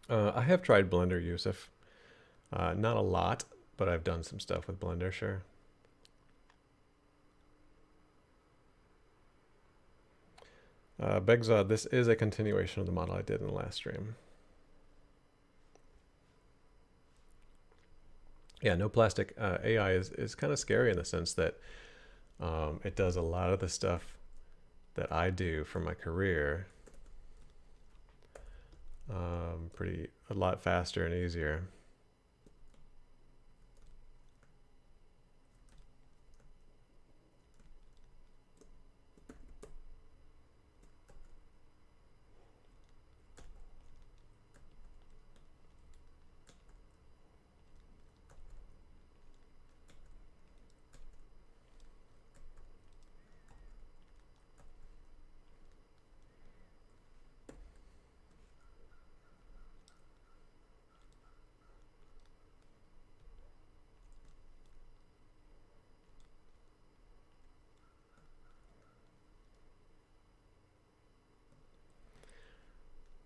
I have tried Blender, Yusuf. Not a lot, but I've done some stuff with Blender, sure. Begzod, this is a continuation of the model I did in the last stream. Yeah, no plastic. AI is kind of scary in the sense that it does a lot of the stuff that I do for my career a lot faster and easier.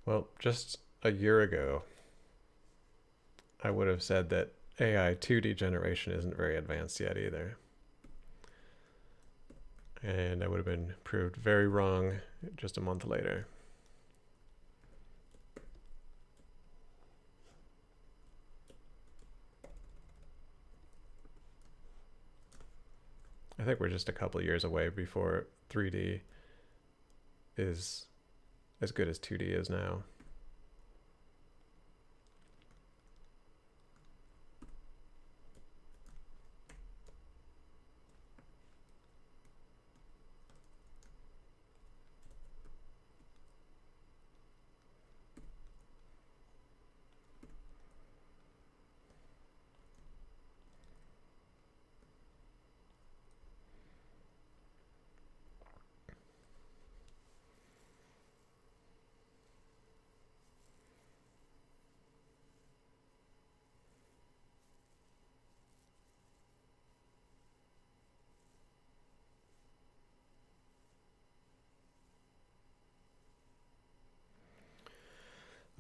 Well, just a year ago, I would have said that AI 2D generation isn't very advanced yet either. And I would have been proved very wrong just a month later. I think we're just a couple of years away before 3D is as good as 2D is now.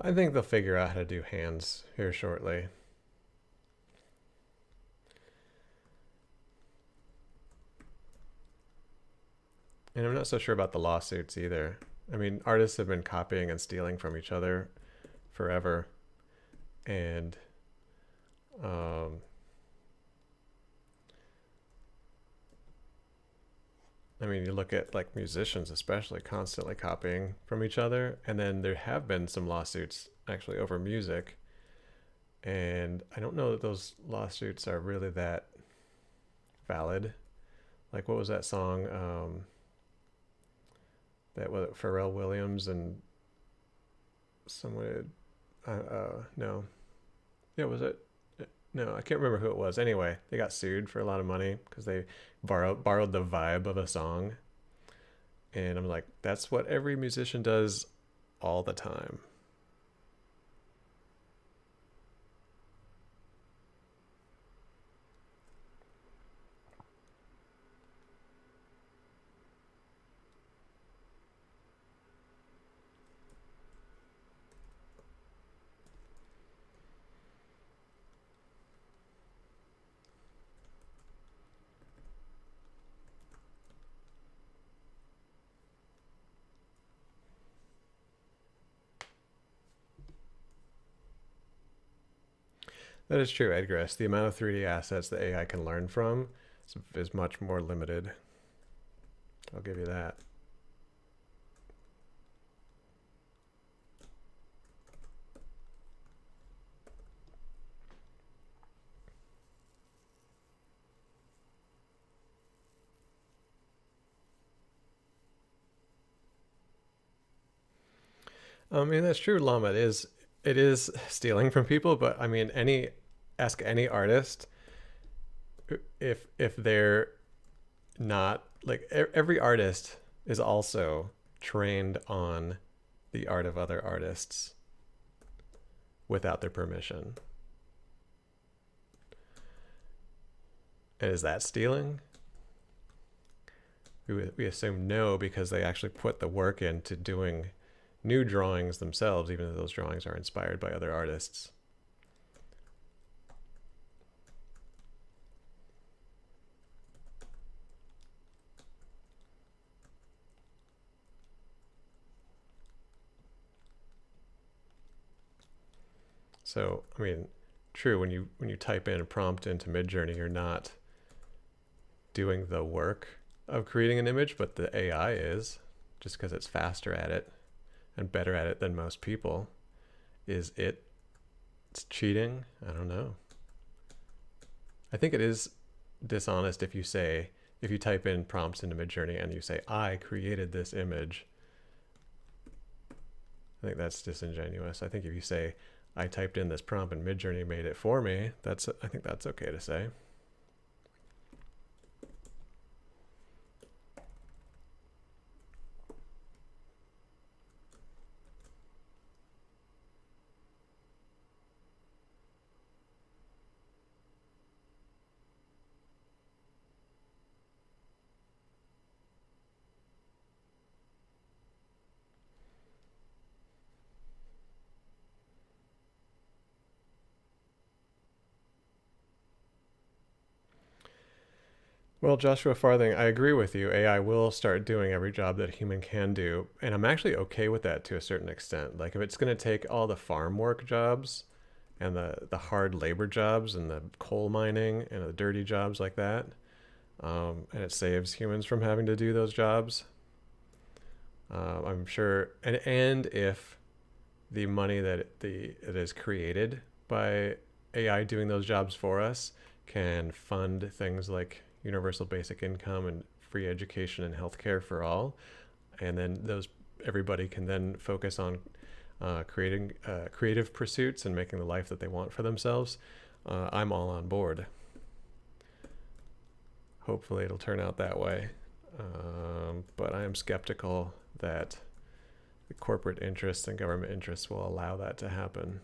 I think they'll figure out how to do hands here shortly. And I'm not so sure about the lawsuits either. I mean, artists have been copying and stealing from each other forever. And I mean, you look at like musicians, especially, constantly copying from each other. And then there have been some lawsuits actually over music. And I don't know that those lawsuits are really that valid. Like, what was that song? That was Pharrell Williams and someone, no. Yeah, was it? No, I can't remember who it was. Anyway, they got sued for a lot of money because they borrowed the vibe of a song. And I'm like, that's what every musician does all the time. That is true, Edgaress. The amount of 3D assets that AI can learn from is much more limited. I'll give you that. I mean, that's true, Llama. It is stealing from people, but I mean, ask any artist if they're not like every artist is also trained on the art of other artists without their permission. And is that stealing? We assume no, because they actually put the work into doing new drawings themselves, even though those drawings are inspired by other artists. So, I mean, true, when you type in a prompt into Midjourney, you're not doing the work of creating an image, but the AI is, just because it's faster at it and better at it than most people. Is it's cheating? I don't know. I think it is dishonest if you type in prompts into Midjourney and you say, I created this image. I think that's disingenuous. I think if you say, I typed in this prompt and Midjourney made it for me, I think that's okay to say. Well, Joshua Farthing, I agree with you. AI will start doing every job that a human can do. And I'm actually okay with that to a certain extent. Like, if it's going to take all the farm work jobs and the hard labor jobs and the coal mining and the dirty jobs like that, and it saves humans from having to do those jobs, I'm sure. And if the money it is created by AI doing those jobs for us can fund things like universal basic income and free education and healthcare for all, and then everybody can then focus on creating creative pursuits and making the life that they want for themselves. I'm all on board. Hopefully, it'll turn out that way, but I am skeptical that the corporate interests and government interests will allow that to happen.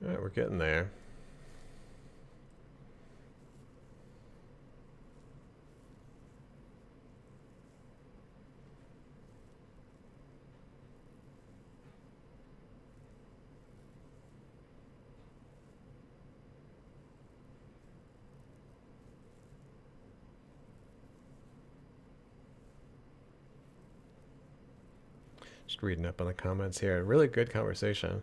All right, we're getting there. Just reading up on the comments here. Really good conversation.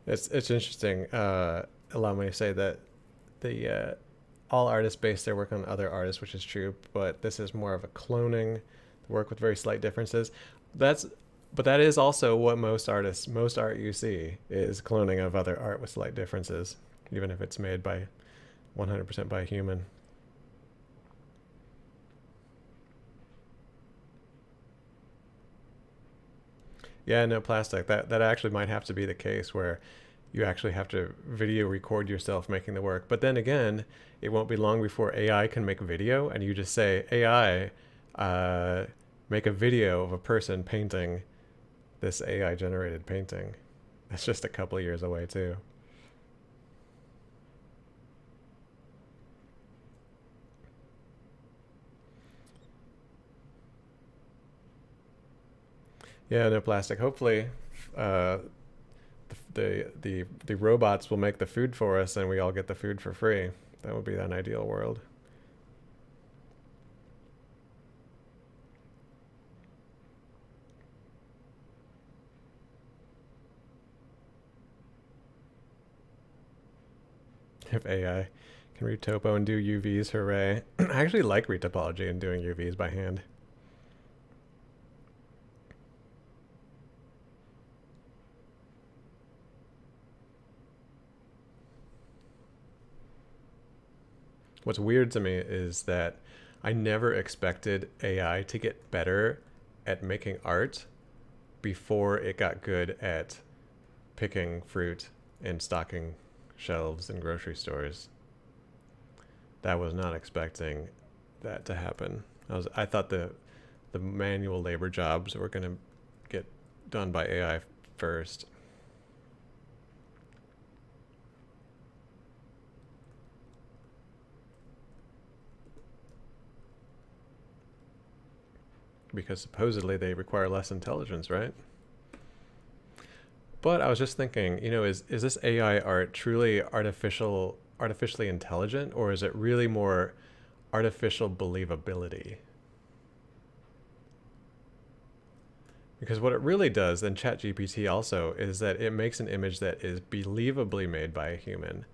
It's interesting. Allow me to say that the all artists base their work on other artists, which is true, but this is more of a cloning work with very slight differences. That's but that is also what most art you see is cloning of other art with slight differences, even if it's made by 100% by a human. Yeah, no plastic. That actually might have to be the case where you actually have to video record yourself making the work. But then again, it won't be long before AI can make video, and you just say, AI, make a video of a person painting this AI generated painting. That's just a couple of years away, too. Yeah, no plastic. Hopefully, uh, the robots will make the food for us, and we all get the food for free. That would be an ideal world. If AI can read topo and do UVs, hooray! I actually like retopology and doing UVs by hand. What's weird to me is that I never expected AI to get better at making art before it got good at picking fruit and stocking shelves in grocery stores. That was not expecting that to happen. I thought the manual labor jobs were going to get done by AI first. Because supposedly they require less intelligence, right? But I was just thinking, is this AI art truly artificially intelligent, or is it really more artificial believability? Because what it really does, and ChatGPT also, is that it makes an image that is believably made by a human.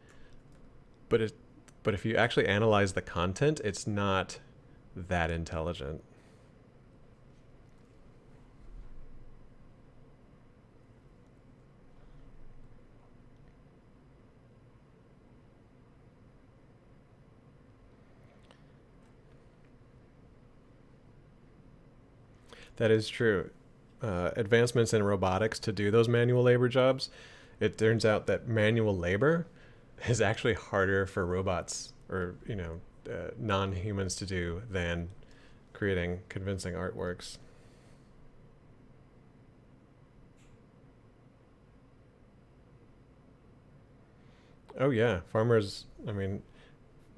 But it, but if you actually analyze the content, it's not that intelligent. That is true. Advancements in robotics to do those manual labor jobs, it turns out that manual labor is actually harder for robots or non-humans to do than creating convincing artworks. Oh yeah, farmers. I mean,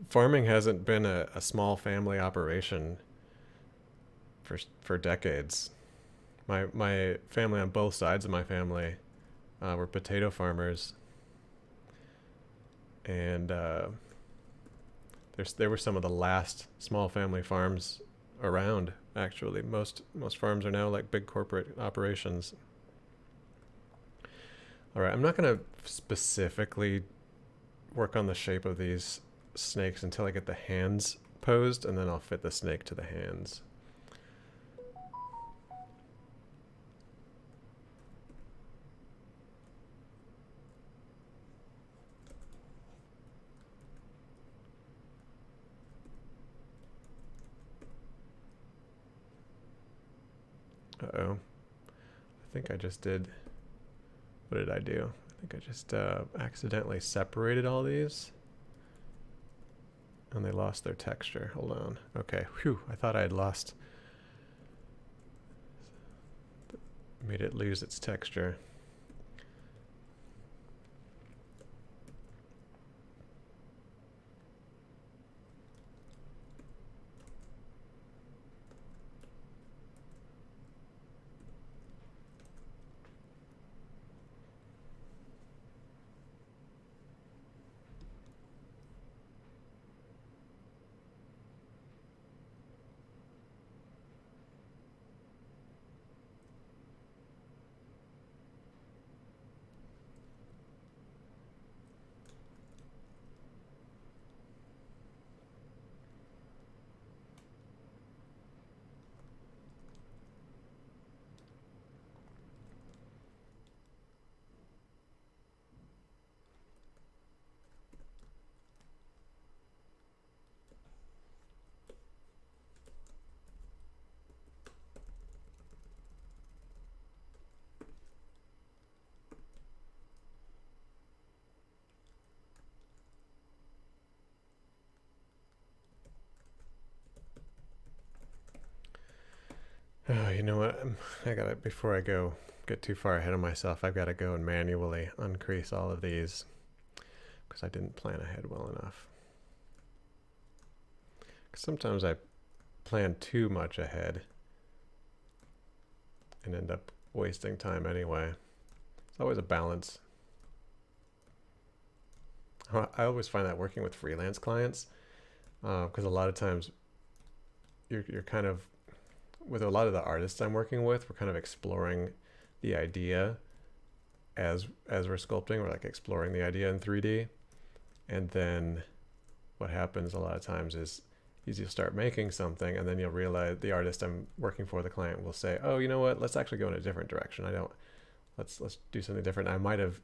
farming hasn't been a small family operation for decades. My family on both sides of my family were potato farmers, and there were some of the last small family farms around. Actually, most farms are now like big corporate operations. All right, I'm not going to specifically work on the shape of these snakes until I get the hands posed, and then I'll fit the snake to the hands. Uh-oh. I think I just did... What did I do? I think I just accidentally separated all these. And they lost their texture. Hold on. Okay. Whew. I thought I had lost... Made it lose its texture. Oh, you know what? I gotta, before I go get too far ahead of myself, I've got to go and manually uncrease all of these because I didn't plan ahead well enough. 'Cause sometimes I plan too much ahead and end up wasting time anyway. It's always a balance. I always find that working with freelance clients, because a lot of times you're kind of, with a lot of the artists I'm working with, we're kind of exploring the idea as we're sculpting. We're like exploring the idea in 3D, and then what happens a lot of times is you'll start making something, and then you'll realize the artist I'm working for, the client, will say, "Oh, you know what? Let's actually go in a different direction. Let's do something different." I might have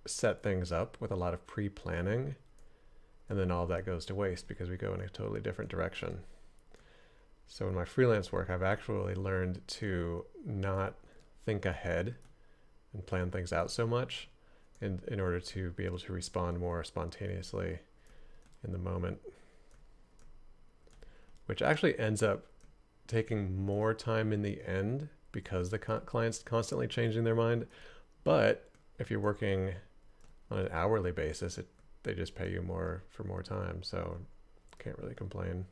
set things up with a lot of pre-planning, and then all of that goes to waste because we go in a totally different direction. So in my freelance work, I've actually learned to not think ahead and plan things out so much in order to be able to respond more spontaneously in the moment, which actually ends up taking more time in the end because the client's constantly changing their mind. But if you're working on an hourly basis, they just pay you more for more time, so can't really complain.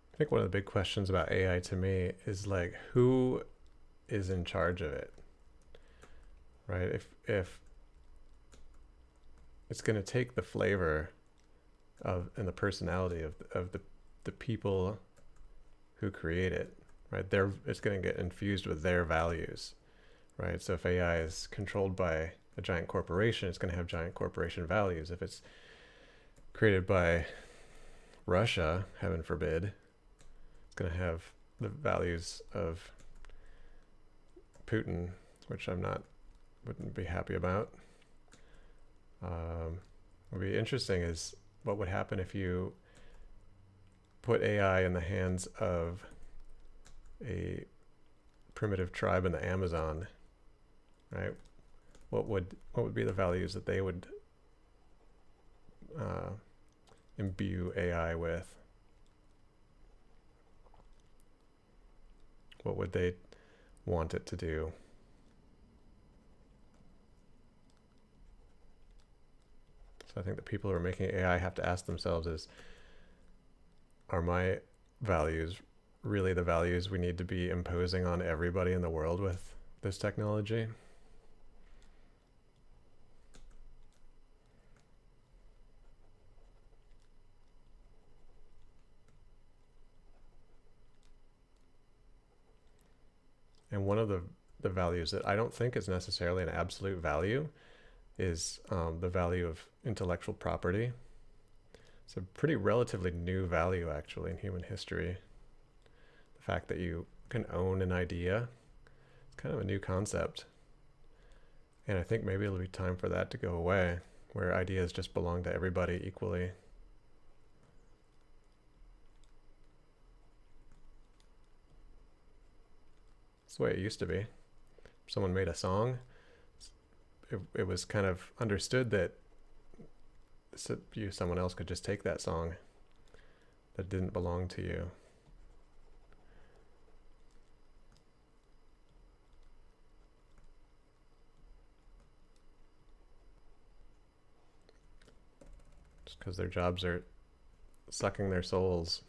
I think one of the big questions about AI to me is like, who is in charge of it, right? If it's going to take the flavor of and the personality of the people who create it, right? It's going to get infused with their values, right? So if AI is controlled by a giant corporation, it's going to have giant corporation values. If it's created by Russia, heaven forbid, it's going to have the values of Putin, which wouldn't be happy about. What would be interesting is what would happen if you put AI in the hands of a primitive tribe in the Amazon, right? What would be the values that they would imbue AI with? What would they want it to do? So I think the people who are making AI have to ask themselves is, are my values really the values we need to be imposing on everybody in the world with this technology? And one of the values that I don't think is necessarily an absolute value is the value of intellectual property. It's a pretty relatively new value, actually, in human history. The fact that you can own an idea, it's kind of a new concept. And I think maybe it'll be time for that to go away, where ideas just belong to everybody equally. It's the way it used to be. If someone made a song, it was kind of understood that someone else could just take that song that didn't belong to you. Just because their jobs are sucking their souls.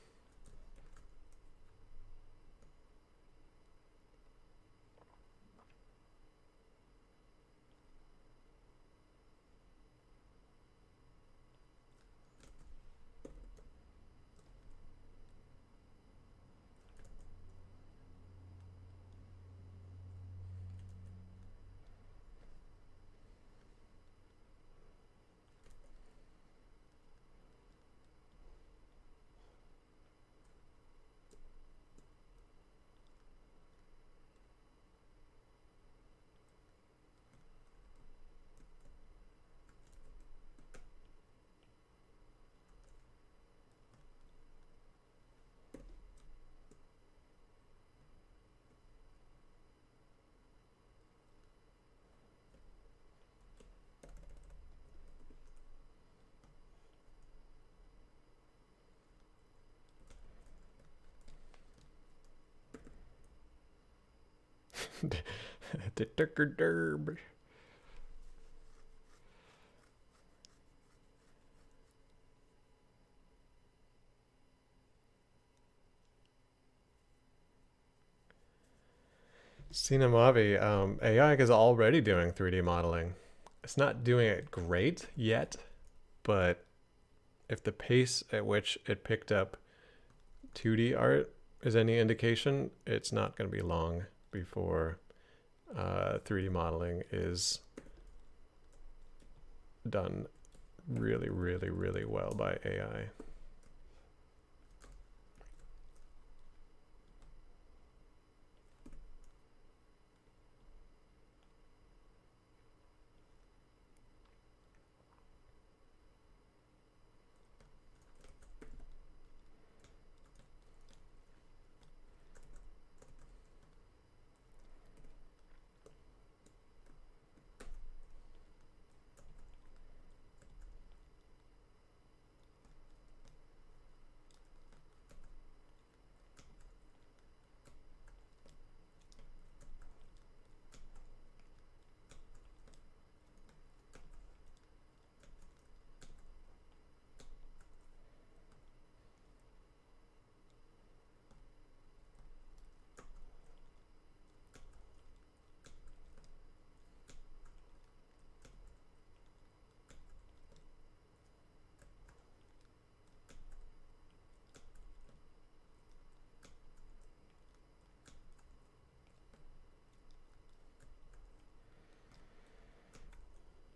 Derb. Cinemavi, AI is already doing 3D modeling. It's not doing it great yet, but if the pace at which it picked up 2D art is any indication, it's not going to be long before 3D modeling is done really, really, really well by AI.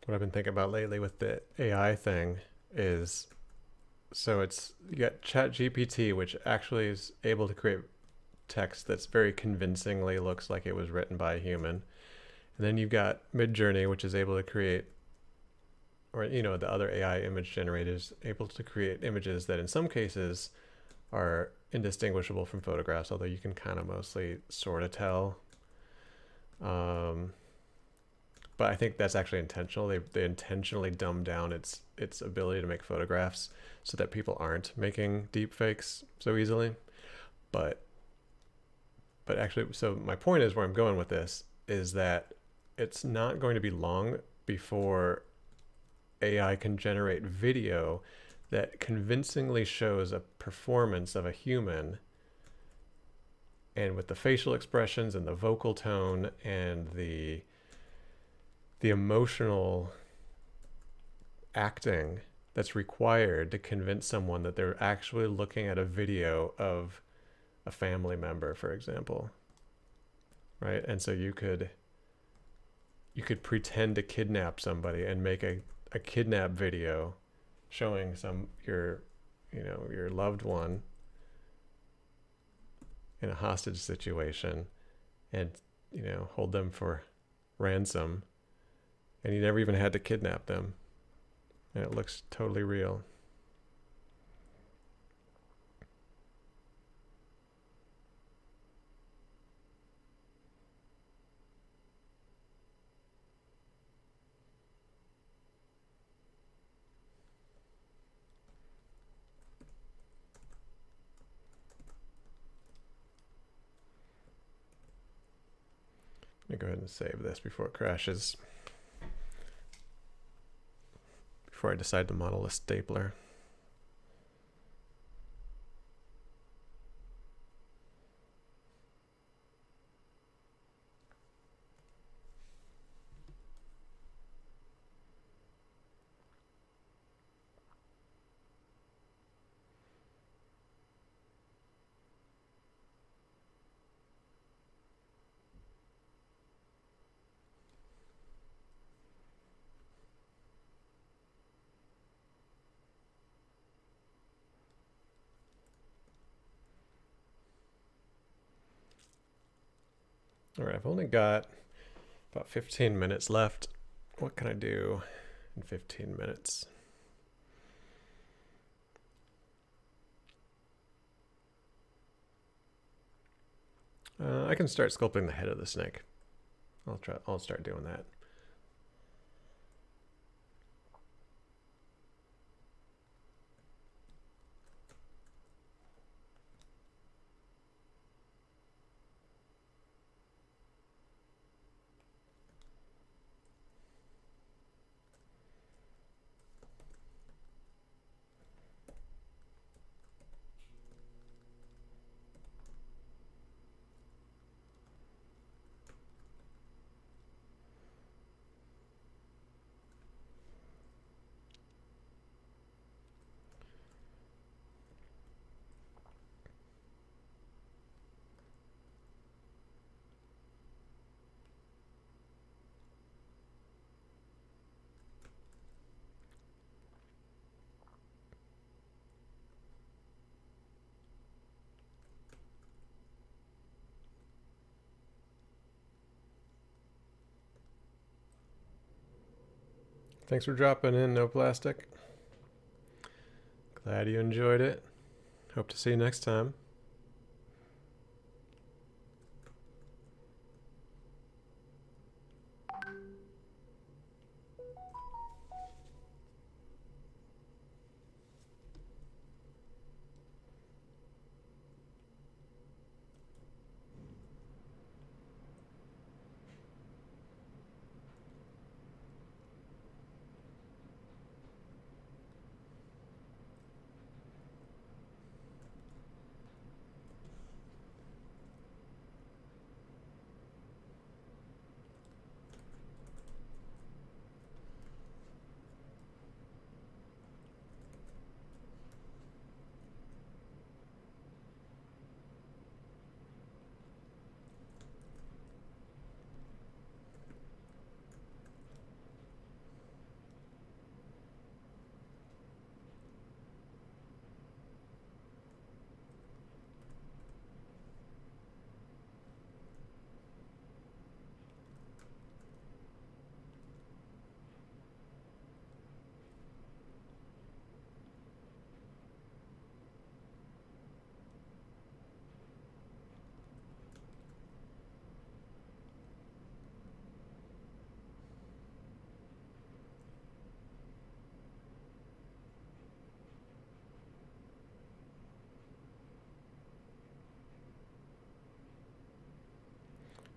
What I've been thinking about lately with the AI thing is, so it's, you got ChatGPT, which actually is able to create text that's very convincingly looks like it was written by a human. And then you've got Midjourney, which is able to create, or the other AI image generators, able to create images that in some cases are indistinguishable from photographs, although you can kind of mostly sort of tell. But I think that's actually intentional. They intentionally dumb down its ability to make photographs so that people aren't making deep fakes so easily. But actually, so my point is, where I'm going with this is that it's not going to be long before AI can generate video that convincingly shows a performance of a human, and with the facial expressions and the vocal tone and the emotional acting that's required to convince someone that they're actually looking at a video of a family member, for example. Right? And so you could pretend to kidnap somebody and make a kidnap video showing your loved one in a hostage situation, and hold them for ransom, and you never even had to kidnap them, and it looks totally real. Let me go ahead and save this before it crashes, before I decide to model a stapler. All right, I've only got about 15 minutes left. What can I do in 15 minutes? I can start sculpting the head of the snake. I'll start doing that. Thanks for dropping in, No Plastic. Glad you enjoyed it. Hope to see you next time.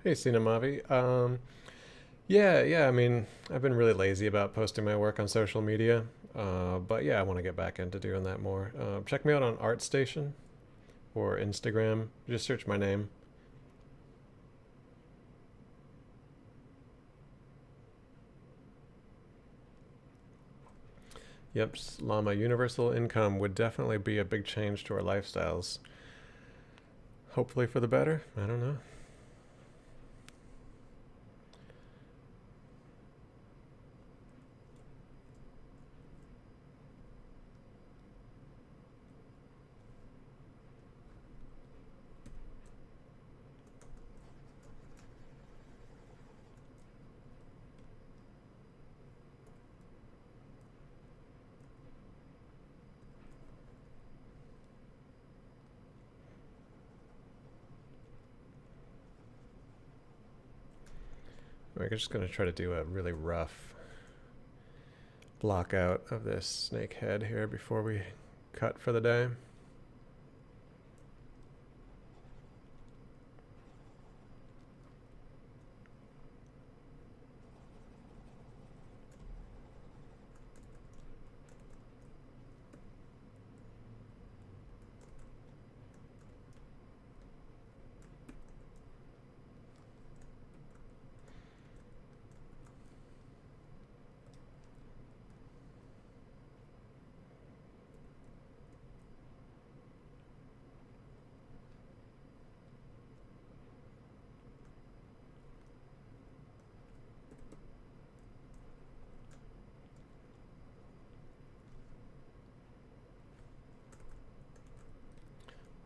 Hey, Sinamavi. Yeah, I mean, I've been really lazy about posting my work on social media, but yeah, I want to get back into doing that more. Check me out on ArtStation or Instagram. Just search my name. Yep, Llama, universal income would definitely be a big change to our lifestyles. Hopefully for the better. I don't know. We're just going to try to do a really rough block out of this snake head here before we cut for the day.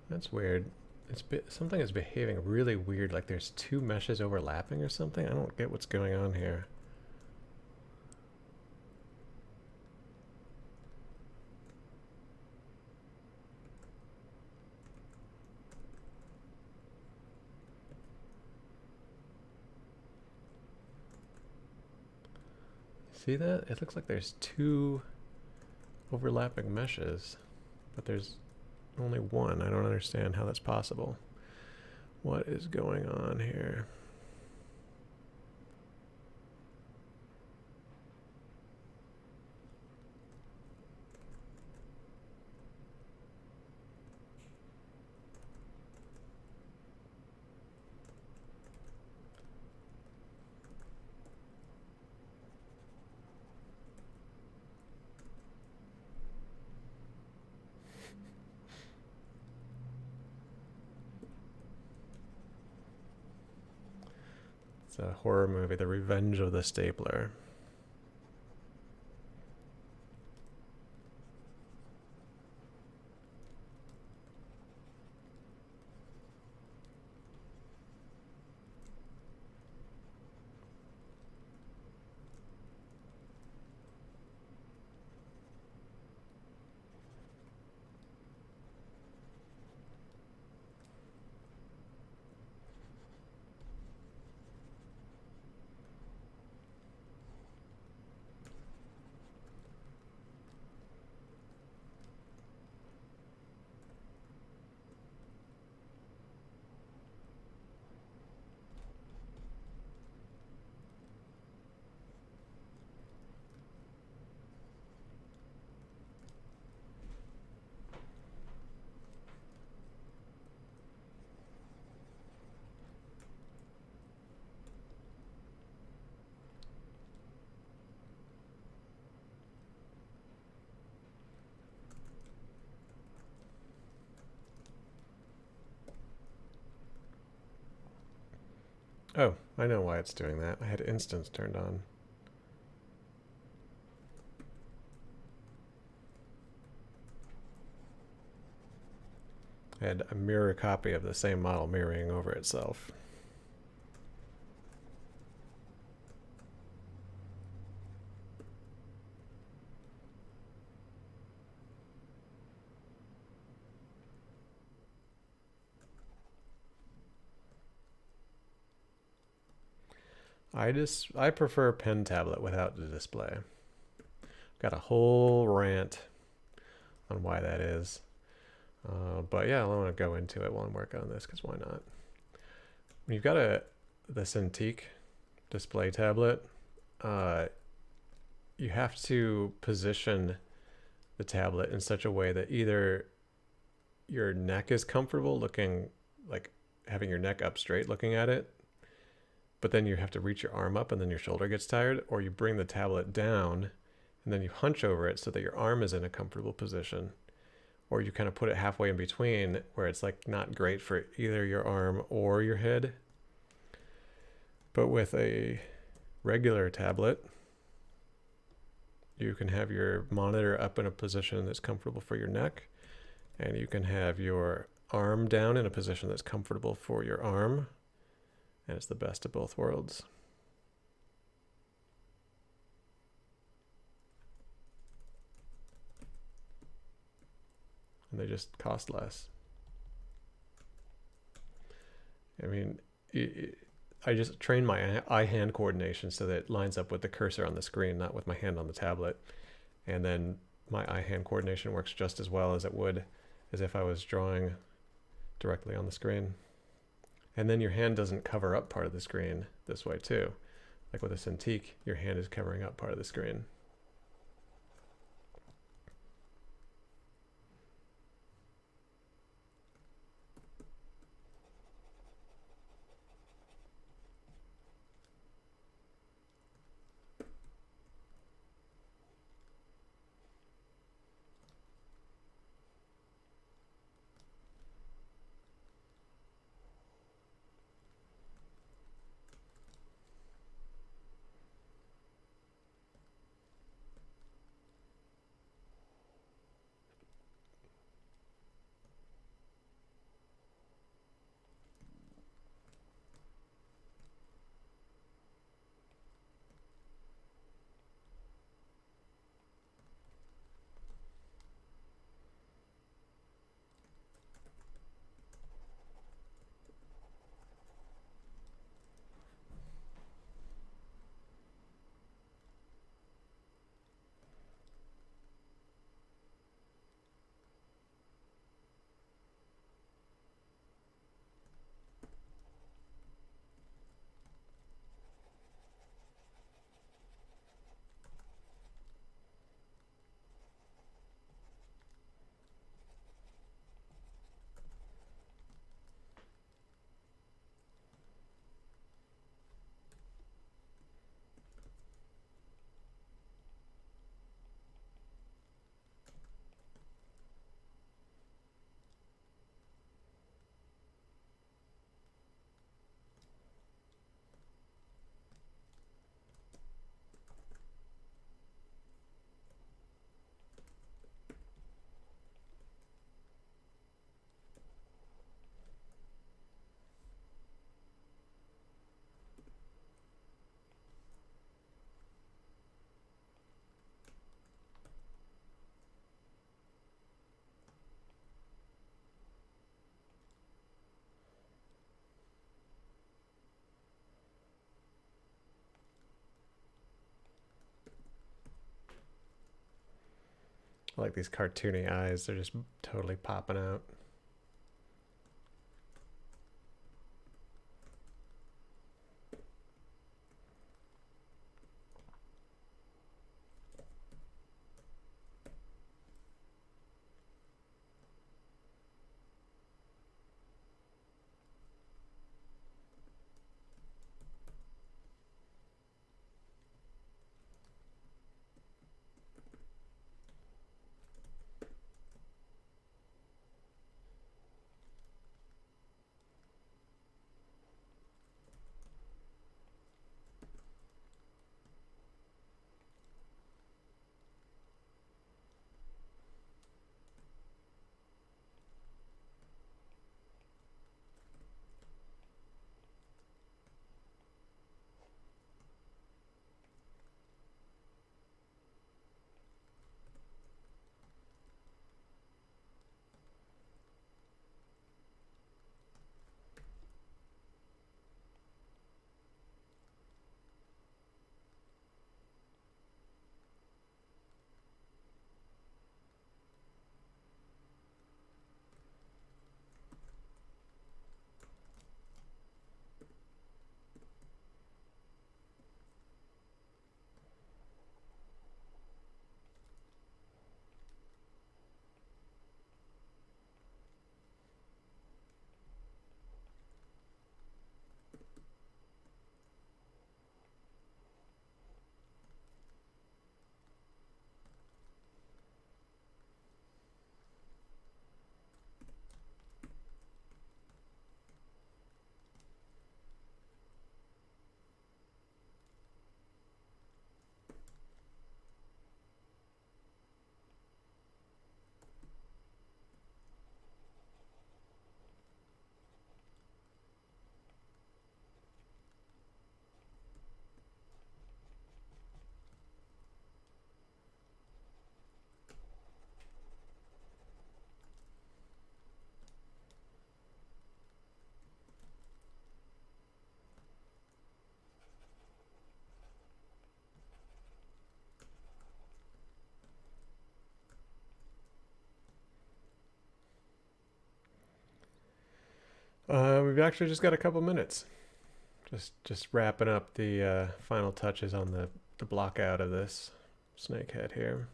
That's weird. Something is behaving really weird, like there's two meshes overlapping or something. I don't get what's going on here. See that? It looks like there's two overlapping meshes, but there's only one. I don't understand how that's possible. What is going on here? It's a horror movie, The Revenge of the Stapler. Oh, I know why it's doing that. I had instance turned on. I had a mirror copy of the same model mirroring over itself. I prefer pen tablet without the display. Got a whole rant on why that is. But yeah, I want to go into it while I'm working on this because why not? When you've got the Cintiq display tablet, you have to position the tablet in such a way that either your neck is comfortable looking, like having your neck up straight looking at it, but then you have to reach your arm up and then your shoulder gets tired, or you bring the tablet down and then you hunch over it so that your arm is in a comfortable position, or you kind of put it halfway in between where it's like not great for either your arm or your head. But with a regular tablet, you can have your monitor up in a position that's comfortable for your neck, and you can have your arm down in a position that's comfortable for your arm, and it's the best of both worlds. And they just cost less. I mean, I just train my eye-hand coordination so that it lines up with the cursor on the screen, not with my hand on the tablet. And then my eye-hand coordination works just as well as it would as if I was drawing directly on the screen. And then your hand doesn't cover up part of the screen this way too. Like with a Cintiq, your hand is covering up part of the screen. I like these cartoony eyes, they're just totally popping out. We've actually just got a couple minutes. Just wrapping up the final touches on the block out of this snake head here.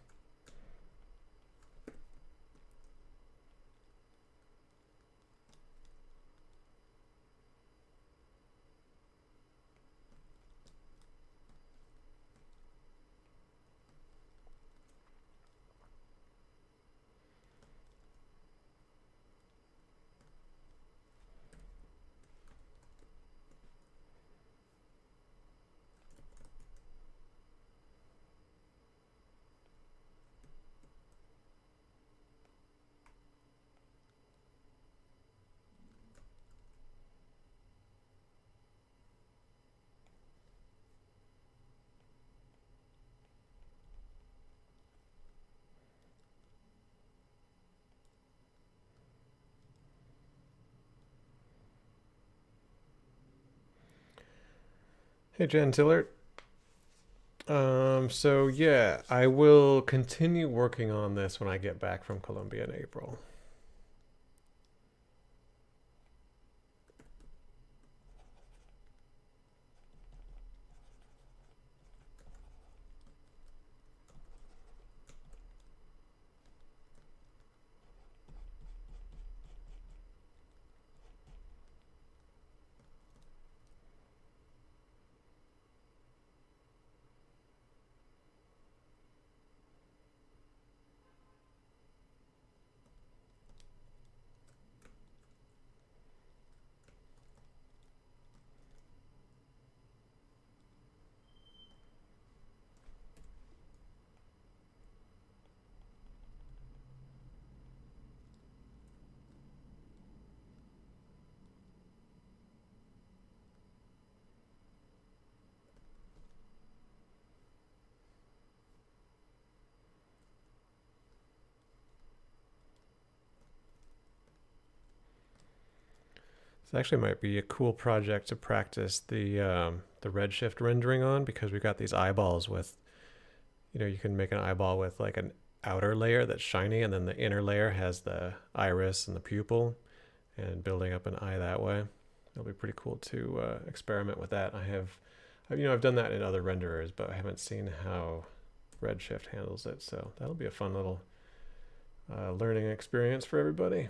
Hey Jen Tillert. So yeah, I will continue working on this when I get back from Colombia in April. This actually might be a cool project to practice the redshift rendering on, because we've got these eyeballs with, you can make an eyeball with like an outer layer that's shiny, and then the inner layer has the iris and the pupil, and building up an eye that way. It'll be pretty cool to experiment with that. I've done that in other renderers, but I haven't seen how Redshift handles it. So that'll be a fun little learning experience for everybody.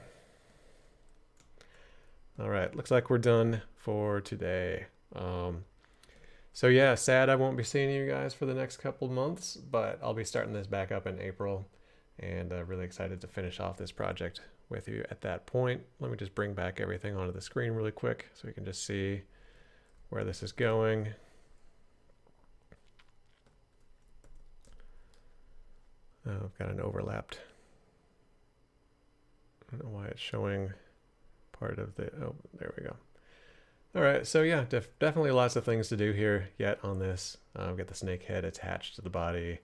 All right, looks like we're done for today. So yeah, sad I won't be seeing you guys for the next couple months, but I'll be starting this back up in April, and really excited to finish off this project with you at that point. Let me just bring back everything onto the screen really quick so we can just see where this is going. Oh, I've got an overlapped. I don't know why it's showing part of the, oh, there we go. All right, so yeah, definitely lots of things to do here yet on this. Get the snake head attached to the body,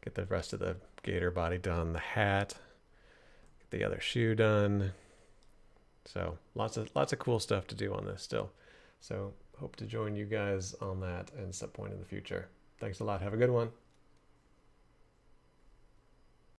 get the rest of the gator body done, the hat, get the other shoe done. So lots of cool stuff to do on this still. So hope to join you guys on that at some point in the future. Thanks a lot. Have a good one.